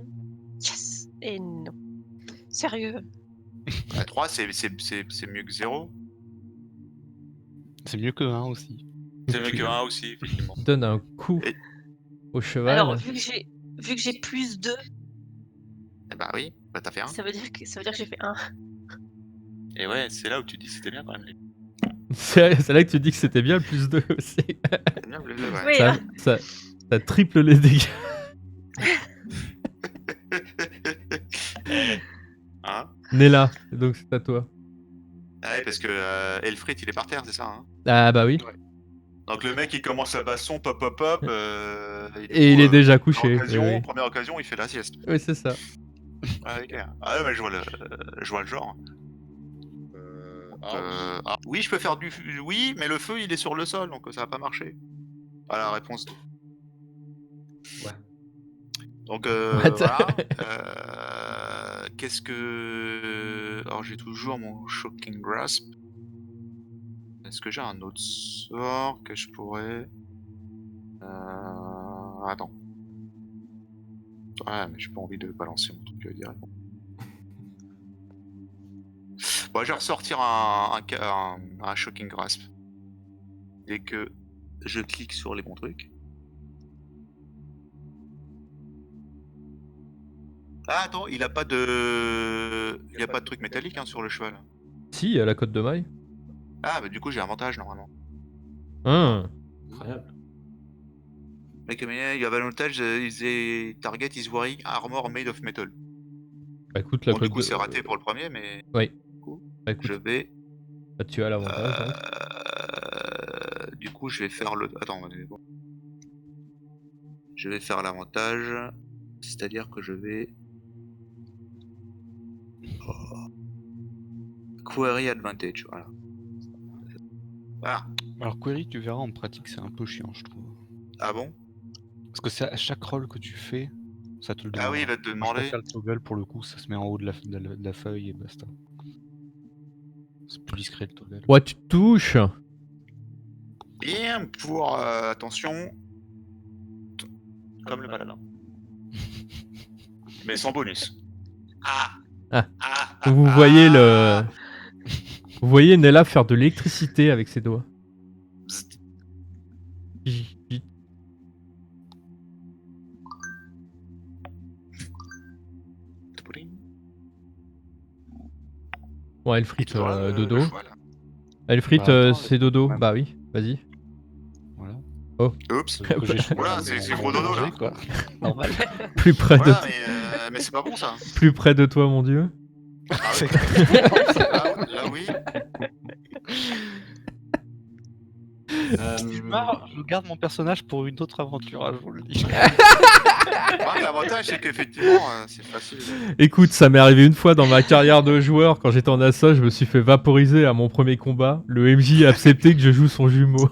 Yes. Et non. Sérieux. 3, c'est mieux que 0. C'est mieux que 1 aussi. C'est mieux que 1 aussi, effectivement. donne un coup Et- au cheval. Alors, vu que j'ai plus 2, Eh bah oui, bah t'as fait 1. ça veut dire que j'ai fait 1. Et ouais, c'est là où tu dis c'était bien quand même. C'est là que tu dis que c'était bien le plus 2 aussi. C'est bien, ouais. Oui, Ça, hein. ça triple les dégâts. Hein? Nella, donc c'est à toi. Ah ouais, parce que Elfrit, il est par terre, c'est ça, hein? Ah bah oui. Donc le mec, il commence la baston, pop, pop, pop. Et il est déjà couché. Première occasion, il fait la sieste. Oui, c'est ça. Ah, ouais, clair. Ah ouais, mais je vois le genre. Oui, je peux faire du... Oui, mais le feu, il est sur le sol, donc ça va pas marcher. Voilà, réponse. Ouais. Donc What? voilà. Qu'est-ce que... Alors j'ai toujours mon Shocking Grasp. Est-ce que j'ai un autre sort que je pourrais... Attends. Ouais, mais j'ai pas envie de balancer mon truc direct. Bon, je vais ressortir un Shocking Grasp. Dès que je clique sur les bons trucs. Ah, attends, il a pas de truc métallique hein, sur le cheval. Si, il y a la côte de maille. Ah, bah du coup j'ai avantage normalement. Hein. Incroyable. Mec, il y avait l'avantage, il faisait target is wearing armor made of metal. Bah écoute, la Bon, côte du coup de... c'est raté pour le premier, mais Oui. du coup, Bah écoute, je vais... là, tu as l'avantage. donc. Du coup, je vais faire le... Attends, bon. Je vais faire l'avantage, c'est-à-dire que je vais... Query advantage, voilà. Voilà. Alors, Query, tu verras en pratique, c'est un peu chiant, je trouve. Ah bon? Parce que c'est à chaque roll que tu fais, ça te le demande. Ah oui, il va te Moi, je demander... préfère le toggle pour le coup, ça se met en haut de la feuille et basta. C'est plus discret le toggle. Ouais, tu touches. Bien pour... attention... Comme le paladin. Mais sans bonus. Vous voyez le... Vous voyez Nella faire de l'électricité avec ses doigts. Bzzt. Bon, Elfrit, Toujours là, le dodo. cheval. Elfrit, Bah, attends, c'est dodo. ouais. Bah oui, vas-y. Voilà. Oups. Que j'ai Voilà, c'est gros dodo, là. quoi. Normal. Plus près, Voilà, de... mais c'est pas bon ça. Plus près de toi, mon dieu. Ah, C'est- là, oui. Je garde mon personnage pour une autre aventure, hein, je vous le dis. L'avantage, c'est qu'effectivement, c'est facile. Écoute, ça m'est arrivé une fois dans ma carrière de joueur, quand j'étais en assaut, je me suis fait vaporiser à mon premier combat. Le MJ a accepté que je joue son jumeau.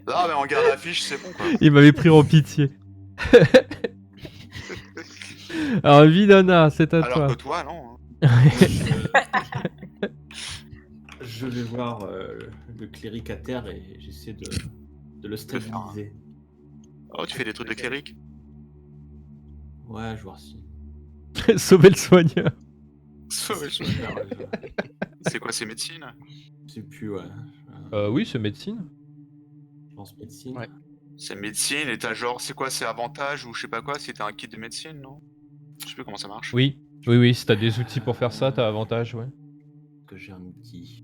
Non, mais on garde la fiche, c'est bon, quoi. Il m'avait pris en pitié. Alors, Vidona, c'est à Alors toi. que toi, non. Je vais voir le cléric à terre et j'essaie de le stabiliser. Oh, tu fais des trucs de cléric? Ouais, je vais voir si. Sauver le soigneur. C'est quoi, c'est médecine? Je sais plus, ouais. Oui, c'est médecine. Je pense médecine. Ouais. C'est médecine et t'as genre, c'est quoi, c'est avantage ou je sais pas quoi, si t'as un kit de médecine, non? Je sais plus comment ça marche. Oui, si t'as des outils pour faire ça, t'as avantage, ouais. Que j'ai un outil.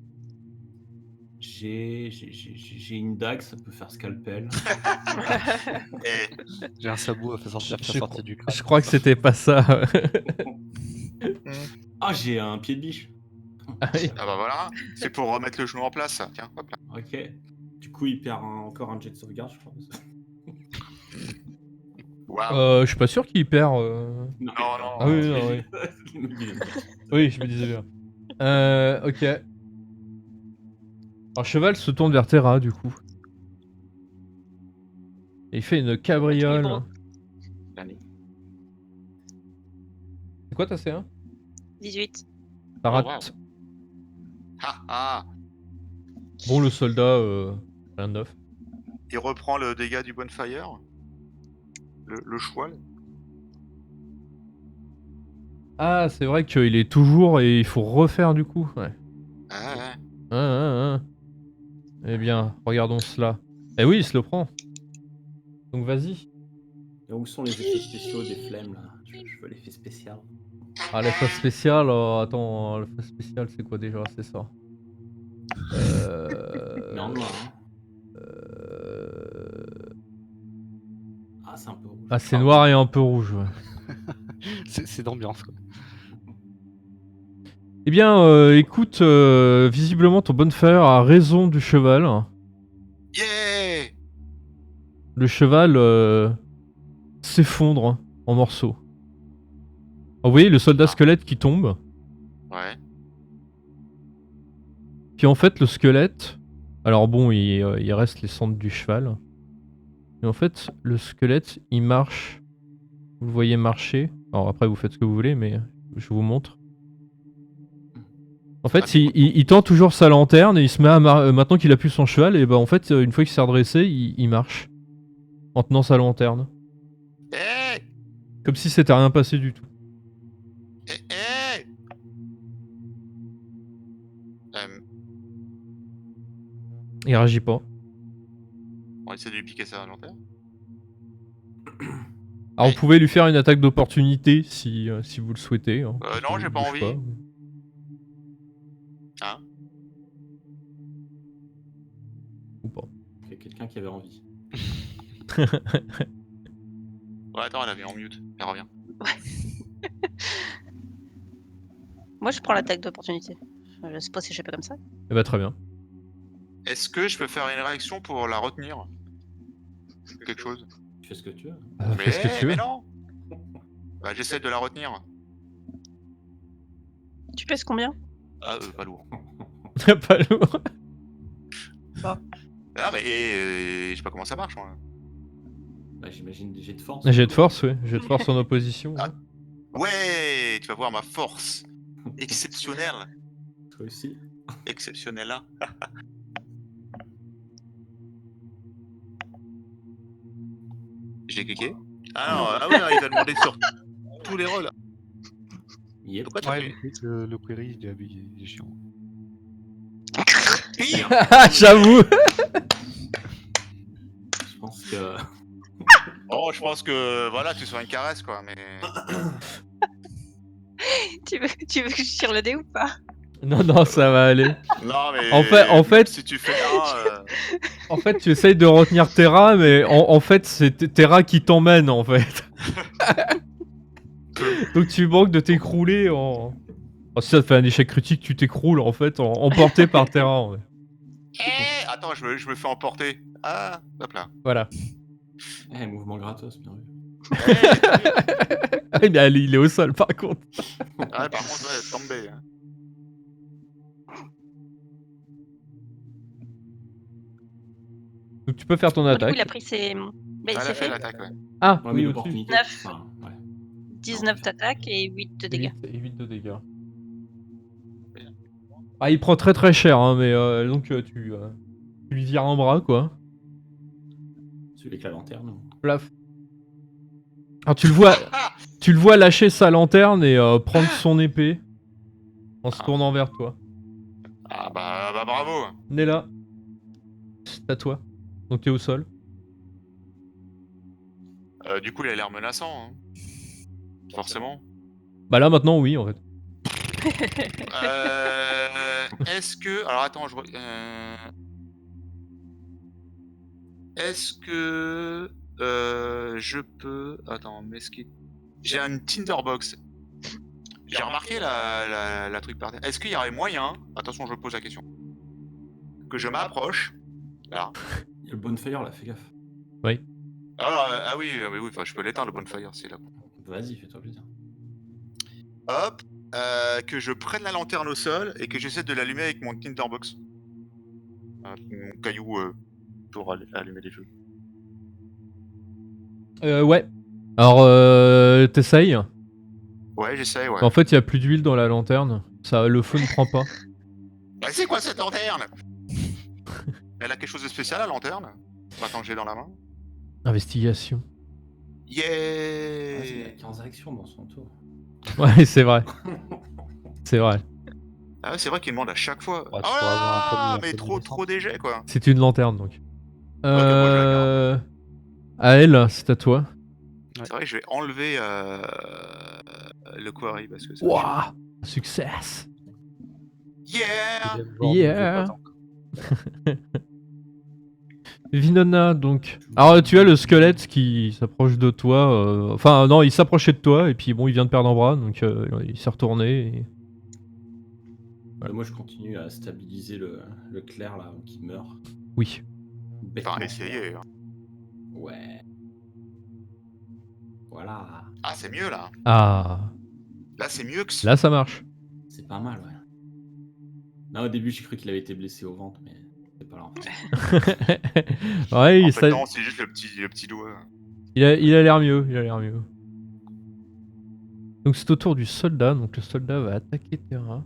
J'ai une dague, ça peut faire scalpel. Et J'ai un sabot à faire sortir du crâne. Je crois que c'était pas ça. Ah, j'ai un pied de biche. Ah oui. ah bah voilà, c'est pour remettre le genou en place, ça. Tiens, hop là. Ok. Du coup, il perd encore un jet de sauvegarde, je crois. Waouh. Je suis pas sûr qu'il perd. Non. Ah oui, non, oui. Oui, je me disais bien. Ok. Alors, cheval se tourne vers Terra, du coup. Et il fait une cabriole. Bon. C'est quoi ta C1? 18. Ça rate. wow. Ah, Bon, le soldat, rien de neuf. il reprend le dégât du bonfire. Le choual. Ah, c'est vrai qu'il est toujours et il faut refaire du coup. Ouais. Ouais. Eh bien, regardons cela. Eh oui, il se le prend. Donc vas-y. Et où sont les effets spéciaux des flemmes là? Je veux l'effet spécial. Ah, l'effet spécial, attends, l'effet spécial c'est quoi déjà? C'est ça. Mais en noir. Hein. Ah, c'est un peu rouge. Ah, c'est noir et un peu rouge, ouais. C'est d'ambiance, quoi. Eh bien, écoute, visiblement ton bonfire a raison du cheval. Yeah. Le cheval s'effondre en morceaux. Ah, vous voyez le soldat squelette qui tombe. Ouais. Puis en fait, le squelette... Alors bon, il reste les cendres du cheval. Et en fait, le squelette, il marche. Vous le voyez marcher. Alors après, vous faites ce que vous voulez, mais je vous montre. En fait, il tend toujours sa lanterne et il se met à maintenant qu'il a plus son cheval, et ben en fait, une fois qu'il s'est redressé, il marche. En tenant sa lanterne. Hey. Comme si c'était rien passé du tout. Hey. Il réagit pas. On essaie de lui piquer sa lanterne. Alors vous pouvez lui faire une attaque d'opportunité si vous le souhaitez. Hein. Non, j'ai pas Bouge envie. Hein? Ou pas. Il y a quelqu'un qui avait envie. Ouais, attends, elle avait en mute. Elle revient. Moi, je prends l'attaque d'opportunité. Je sais pas si je fais comme ça. Eh bah très bien. Est-ce que je peux faire une réaction pour la retenir? Quelque chose? Tu fais ce que tu veux. Fais ce que tu veux. Mais non. Bah, j'essaie de la retenir. Tu pèses combien? Ah, pas lourd. Pas lourd. Ah, mais je sais pas comment ça marche, moi. Bah, j'imagine des jets de force. Jet de force, oui. Jet de force en opposition. Ah. Ouais, tu vas voir ma force. Exceptionnelle. Toi aussi. Exceptionnelle, là. J'ai cliqué. Ah non, ah ouais, il va demander sur tous les rôles. Yep. Pourquoi t'as Ouais, fait le query, il est chiant. pire? J'avoue. Je pense que. Oh, je pense que voilà, tu sois une caresse, quoi, mais. Tu veux que je tire le dé ou pas? Non, ça va aller. Non, mais. En fait- Si tu fais un. En fait, tu essayes de retenir Terra, mais en fait, c'est Terra qui t'emmène, en fait. Donc tu manques de t'écrouler en... Oh, si ça te fait un échec critique, tu t'écroules, en fait, emporté par Terra. En fait. Attends, je me fais emporter. Ah, hop là. Voilà. Eh, mouvement gratos, bien vu. T'as vu Ah, il est au sol par contre. Ah, par contre, ouais, tombé. Hein. Donc tu peux faire ton Du coup, attaque. il a pris ses. Mais Elle il a s'est fait fait l'attaque, ouais. Ah, Ouais, mais oui, au-dessus. l'opportunité. 9. Enfin, ouais. 19 d'attaque et 8 de dégâts. 8 de dégâts. Ah, il prend très très cher, hein, mais donc tu lui vires un bras, quoi. Celui avec la lanterne. ou- Plaf. Alors tu le vois lâcher sa lanterne et prendre son épée en se tournant vers toi. Ah bah bravo. Nella, c'est à toi. Donc t'es au sol. Du coup, il a l'air menaçant. Hein. Forcément. Bah là maintenant oui en fait. Est-ce que... Alors attends, est-ce que je peux... Attends, mais est-ce que... J'ai une Tinderbox. J'ai remarqué la truc par terre. Est-ce qu'il y aurait moyen... Attention, je pose la question. Que je m'approche. Là. Il y a le bonfire là, fais gaffe. Ah oui, enfin, je peux l'éteindre le bonfire, c'est là. Vas-y, fais-toi plaisir. Hop. Que je prenne la lanterne au sol et que j'essaie de l'allumer avec mon Tinderbox. Mon caillou pour allumer les feux. Ouais. Alors t'essayes. Ouais, j'essaie, ouais. En fait il y a plus d'huile dans la lanterne. Ça, le feu ne prend pas. Bah, c'est quoi cette lanterne? Elle a quelque chose de spécial, la lanterne? Maintenant que j'ai dans la main. Investigation. Ah, il y a Yeah! 15 actions dans son tour. Ouais c'est vrai. C'est vrai. Ah ouais, c'est vrai qu'il demande à chaque fois. Ouais, Oh faut avoir là un peu mais de trop descente. des jets, quoi. C'est une lanterne donc. moi, je la garde. À elle, c'est à toi. C'est vrai que je vais enlever le quarry parce que ça... Wouah! Success! Yeah! Deuxième bord, Yeah. donc je passe encore. Vinona, donc. Alors, tu as le squelette qui s'approche de toi. Enfin, non, il s'approchait de toi et puis bon, il vient de perdre un bras donc il s'est retourné. Et... Moi, je continue à stabiliser le clair là qui meurt. Oui. Bêtement. Enfin, essayez. Hein. Ouais. Voilà. Ah, c'est mieux, là. Ah. Là, c'est mieux que... Là, ça marche. C'est pas mal, ouais. Non, au début, j'ai cru qu'il avait été blessé au ventre, mais c'est pas là en fait. Ouais, En fait, non, c'est juste le petit doigt. il a l'air mieux. Il a l'air mieux. Donc, c'est au tour du soldat. Donc, le soldat va attaquer Terra.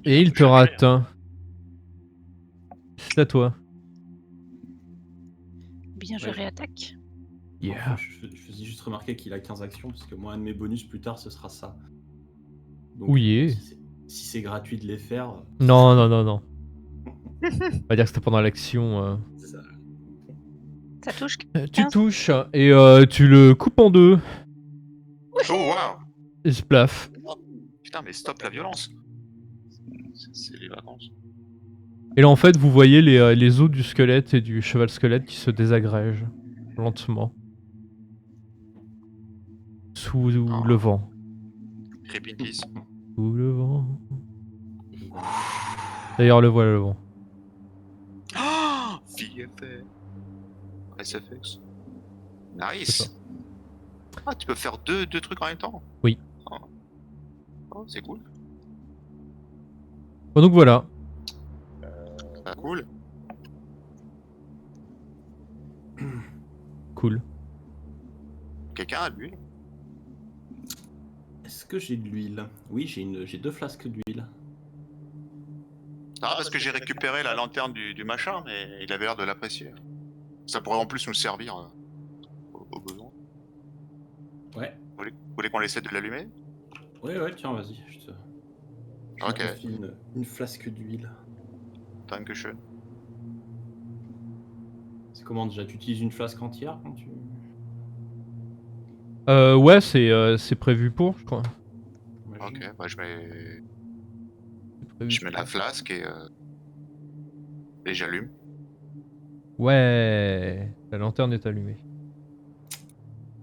Et il te rate. C'est à toi. Bien, je Ouais. réattaque. Enfin, je faisais juste remarquer qu'il a 15 actions, parce que moi, un de mes bonus plus tard, ce sera ça. Donc, Oui. si c'est gratuit de les faire, Non. On va dire que c'était pendant l'action. c'est ça. Ça touche. Tu 15. touches et tu le coupes en deux. Oh, waouh! Et splaf. Putain, mais stop la violence. C'est les vacances. Et là, en fait, vous voyez les os du squelette et du cheval squelette qui se désagrègent lentement. Sous le vent. Rip in peace. Sous le vent. D'ailleurs, le voilà, le vent. Oh! VFX. SFX. C'est Nice! ça. Ah, tu peux faire deux trucs en même temps? Oui. Oh, c'est cool. Bon, donc voilà. Ah, cool. Cool. Quelqu'un a de l'huile? Est-ce que j'ai de l'huile? Oui, j'ai 2 flasques d'huile. Ah, parce que j'ai récupéré la lanterne du machin, mais il avait l'air de l'apprécier. Ça pourrait en plus nous servir au besoin. Ouais. Vous voulez qu'on essaie de l'allumer? Ouais, tiens, vas-y, je te Ok. file une flasque d'huile. Dankeschön. C'est comment déjà? Tu utilises une flasque entière quand tu... Ouais, c'est prévu pour, je crois. Ok, bah je mets C'est prévu. la flasque et j'allume. Ouais. La lanterne est allumée.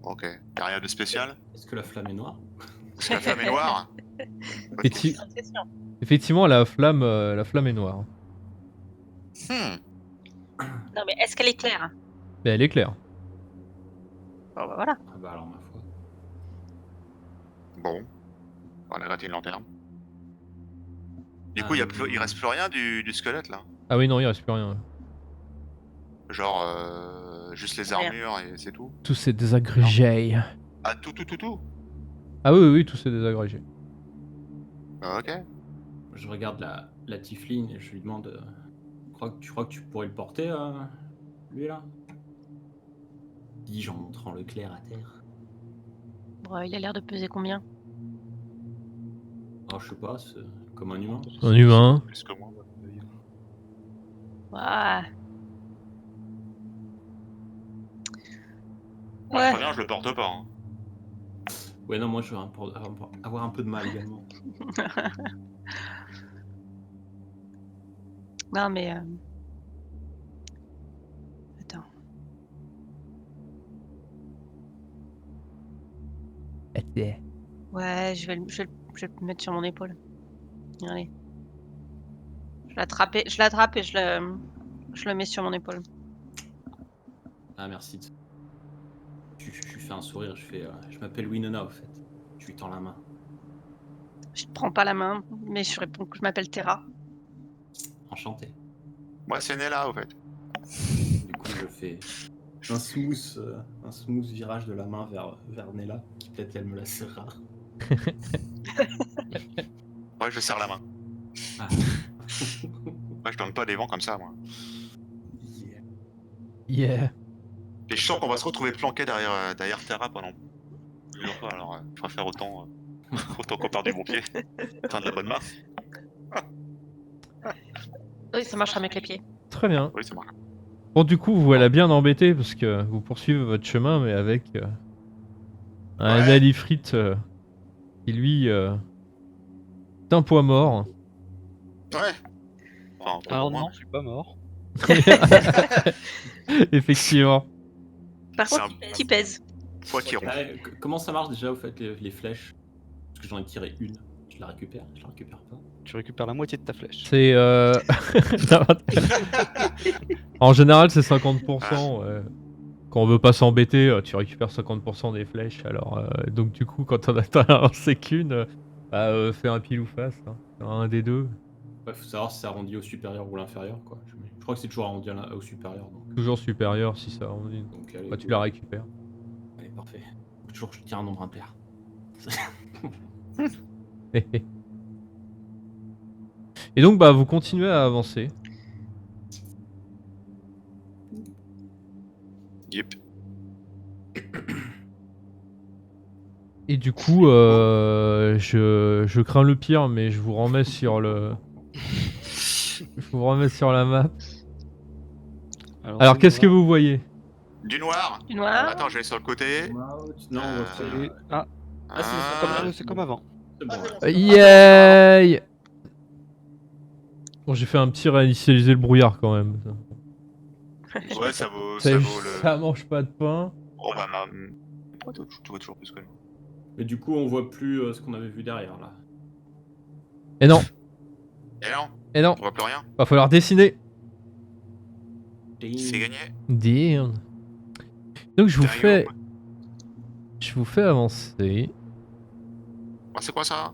Ok. Y'a rien de spécial? Est-ce que la flamme est noire? Parce que la flamme est noire? Effecti- Impression. Effectivement, la flamme est noire. Non, mais est-ce qu'elle est claire? Mais elle est claire. Bon, bah voilà. Ah bah alors, ma foi. Bon, on a gratté une lanterne. Du coup, il reste plus rien du squelette là. Ah oui, non, il reste plus rien. Genre, juste les Rien. armures et c'est tout. Tout s'est désagrégé. Ah, tout. Ah oui, tout s'est désagrégé. Ah, ok. Je regarde la tiefling et je lui demande tu crois que tu pourrais le porter, lui là? Dis-je en montrant le clair à terre. Bon, il a l'air de peser combien? Oh, je sais pas, c'est comme un humain. Un humain. Plus que moi. Ouais. Moi, Ouais. je préviens, je le porte pas. Hein. Ouais, non, moi je veux avoir un peu de mal également. Non, mais. Attends. Ouais, je vais le mettre sur mon épaule. Allez. Je l'attrape et je le mets sur mon épaule. Ah, merci. Je lui fais un sourire, je m'appelle Winona au fait. Je lui tends la main. Je ne prends pas la main, mais je réponds que je m'appelle Terra. Enchanté. Moi, c'est Nella, au fait. Du coup, je fais un smooth virage de la main vers Nella, qui peut-être elle me la serrera. Ouais, je serre la main. Ah. Moi, je donne pas des vents comme ça, moi. Yeah. Yeah. Et je sens qu'on va se retrouver planqué derrière Terra pendant plusieurs fois, alors je préfère autant qu'on parte du bon pied. Enfin, de la bonne main. Oui, ça marche avec les pieds. Très bien. Oui, c'est marrant. Bon, du coup, vous voilà bien embêté parce que vous poursuivez votre chemin, mais avec un Ouais. Alifrit qui lui est un poids mort. Ouais. Enfin, pas Alors pour moi. non, je suis pas mort. Effectivement. Par C'est contre, un qui pèse. poids qui ronfle. Ouais, comment ça marche déjà au fait les flèches? Parce que j'en ai tiré une. Je la récupère pas. Tu récupères la moitié de ta flèche. C'est. En général, c'est 50%. Ouais. Quand on veut pas s'embêter, tu récupères 50% des flèches. Alors, donc, du coup, quand on a c'est qu'une, fais un pile ou face. Hein. Un des deux. Ouais, faut savoir si ça arrondit au supérieur ou l'inférieur quoi. Je crois que c'est toujours arrondi au supérieur donc. Toujours supérieur si ça. Donc allez, Bah, tu go. la récupères. Allez, parfait. Faut toujours que je tire un nombre impair. Et donc, bah, vous continuez à avancer. Yep. Et du coup, je crains le pire, mais je vous remets sur le. Je vous remets sur la map. Alors, c'est qu'est-ce que noir. vous voyez? Du noir. Du noir. Attends, je vais sur le côté. Non, Euh, c'est Ah, Ah, c'est comme avant. bon. Yay! Bon, j'ai fait un petit réinitialiser le brouillard quand même. ouais, ça vaut Ça, le. ça mange pas de pain. Oh bah, pourquoi tu vois toujours plus que nous? Mais du coup, on voit plus ce qu'on avait vu derrière là. Et non, Et non, et non, on voit plus rien. va falloir dessiner. C'est gagné. Damn. Donc je vous Derrière, fais avancer. Ah, c'est quoi ça?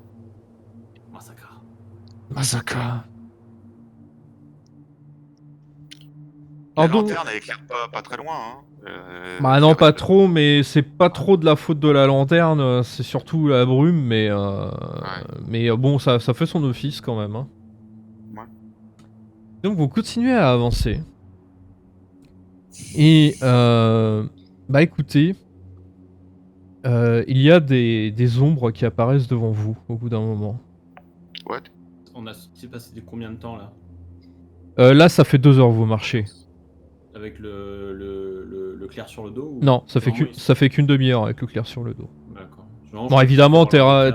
Massacre. Masaka. La Alors donc, lanterne, elle éclaire pas très loin. Hein. bah non pas trop, mais c'est pas trop de la faute de la lanterne, c'est surtout la brume, mais bon ça fait son office quand même. Hein. Ouais. Donc vous continuez à avancer. Et bah écoutez, il y a des ombres qui apparaissent devant vous au bout d'un moment. What? C'est passé combien de temps là? Là ça fait 2 heures que vous marchez. Avec le clair sur le dos ou... Non, ça fait Normalement, ça fait qu'une demi-heure avec le clair sur le dos. D'accord. Bon évidemment Terra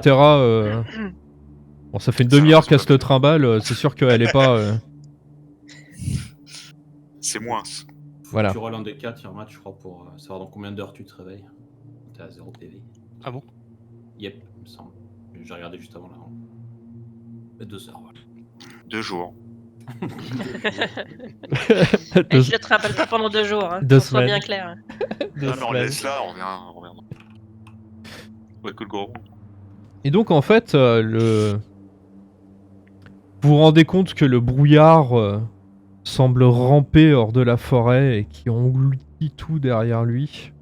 bon ça fait une demi-heure qu'elle se le trimballe, c'est sûr qu'elle est pas C'est moins. voilà. Tu roules un des 4 sur match, je crois, pour savoir dans combien d'heures tu te réveilles. T'es à 0 PV. Ah bon? Yep, il me semble. J'ai regardé juste avant là. 2 heures. Voilà. 2 jours. Je le te rappelle pas pendant 2 jours, hein, 2 qu'on soit semaines. bien clair. Deux Non, mais on semaines. laisse là, on revient. Ouais, que le gros. Et donc en fait, vous vous rendez compte que le brouillard semble ramper hors de la forêt et qui engloutit tout derrière lui.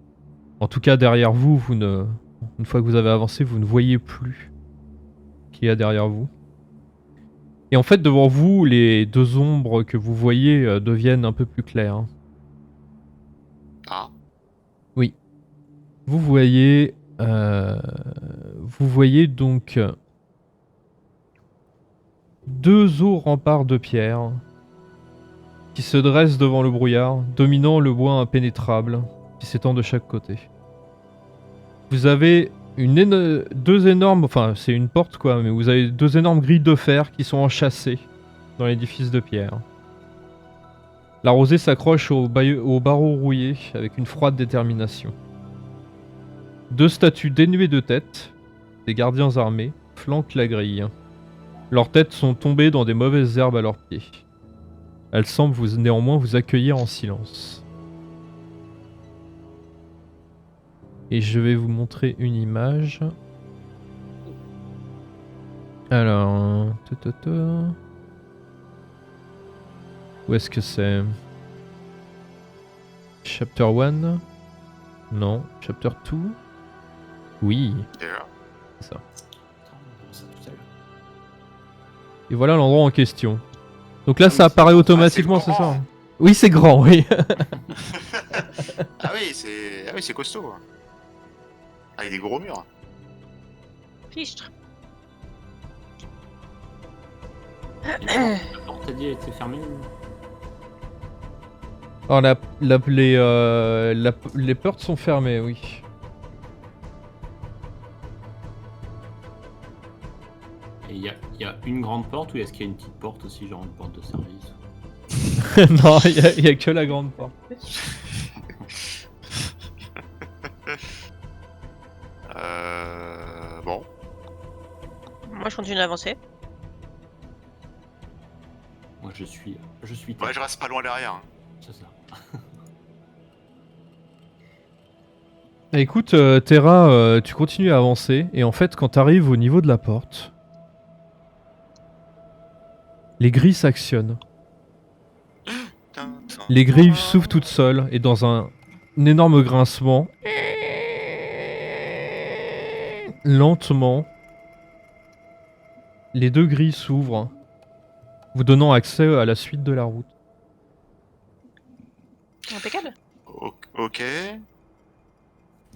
En tout cas, derrière vous, une fois que vous avez avancé, vous ne voyez plus ce qu'il y a derrière vous. Et en fait, devant vous, les deux ombres que vous voyez deviennent un peu plus claires. Ah, Vous voyez donc 2 hauts remparts de pierre qui se dressent devant le brouillard, dominant le bois impénétrable qui s'étend de chaque côté. Vous avez deux énormes, enfin c'est une porte quoi, mais vous avez 2 énormes grilles de fer qui sont enchâssées dans l'édifice de pierre. La rosée s'accroche aux barreaux rouillés avec une froide détermination. 2 statues dénuées de tête, des gardiens armés, flanquent la grille. Leurs têtes sont tombées dans des mauvaises herbes à leurs pieds. Elles semblent néanmoins vous accueillir en silence. Et je vais vous montrer une image. Alors... Où est-ce que c'est? Chapter 1? Non. Chapter 2? Oui, d'ailleurs. c'est ça. Attends, on verra ça tout à l'heure. Et voilà l'endroit en question. Donc là, Ah ça oui, apparaît c'est- automatiquement, ah, c'est c'est ça? grand. Oui, c'est grand, oui. Ah oui, c'est costaud. Ah, il y a des gros murs. Fichtre. La porte, t'as dit, elle était fermée ou... Alors les portes sont fermées, oui. Et il y a une grande porte ou est-ce qu'il y a une petite porte aussi, genre une porte de service? Non, il y a que la grande porte. Bon. Moi, je continue d'avancer. Moi je suis Ouais, je reste pas loin derrière. C'est ça. Écoute, Terra, tu continues à avancer, et en fait, quand tu arrives au niveau de la porte, les grilles s'actionnent. Les grilles s'ouvrent toutes seules, et dans un énorme grincement, lentement, les 2 grilles s'ouvrent, vous donnant accès à la suite de la route. Impeccable. Ok.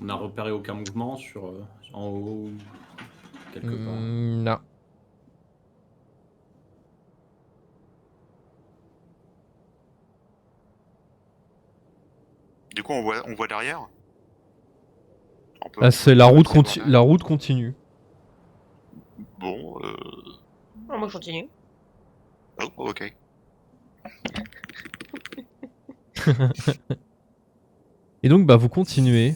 On n'a repéré aucun mouvement sur en haut quelque part. Non. Du coup, on voit derrière. On peut- Ah, c'est la route, c'est bon, la route continue. Bon, Oh, moi, je continue. oh, ok. Et donc, bah, vous continuez.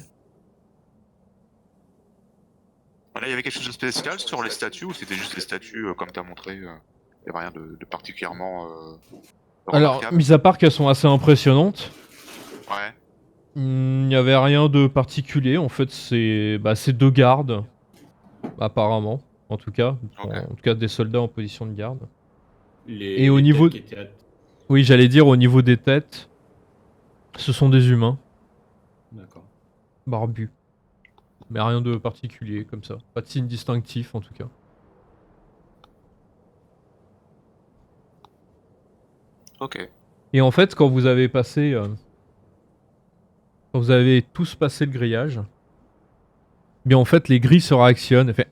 Là, il y avait quelque chose de spécial sur les statues ou c'était juste des statues comme t'as montré il y avait rien de particulièrement Alors, remarquable. mis à part qu'elles sont assez impressionnantes, Ouais. il n'y avait rien de particulier. En fait, c'est 2 gardes, apparemment. En tout cas, Ok. en tout cas des soldats en position de garde. Les, Et au les niveau- têtes qui étaient Oui, j'allais dire au niveau des têtes, ce sont des humains D'accord. barbus. Mais rien de particulier comme ça. Pas de signe distinctif en tout cas. Ok. Et en fait, quand vous avez passé... quand vous avez tous passé le grillage, bien en fait les grilles se réactionnent et fait...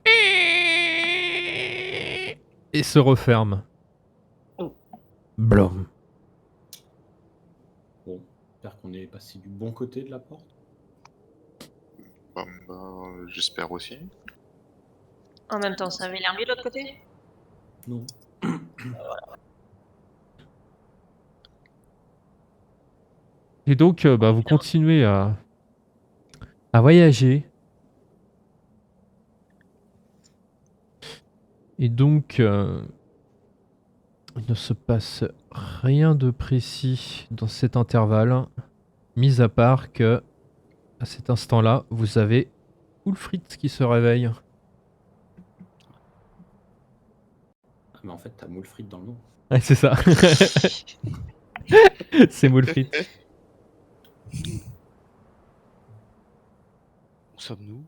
et se referment. Blum. Bon, j'espère qu'on est passé du bon côté de la porte. Bah, j'espère aussi. En même temps, ça avait l'air mieux de l'autre côté. Non. Et donc, bah, vous continuez à voyager. Et donc, il ne se passe rien de précis dans cet intervalle, mis à part que, à cet instant-là, vous avez Ulfried qui se réveille. Ah, mais en fait, t'as moule frite dans le nom. Ouais, c'est ça. C'est Ulfried. Où sommes-nous?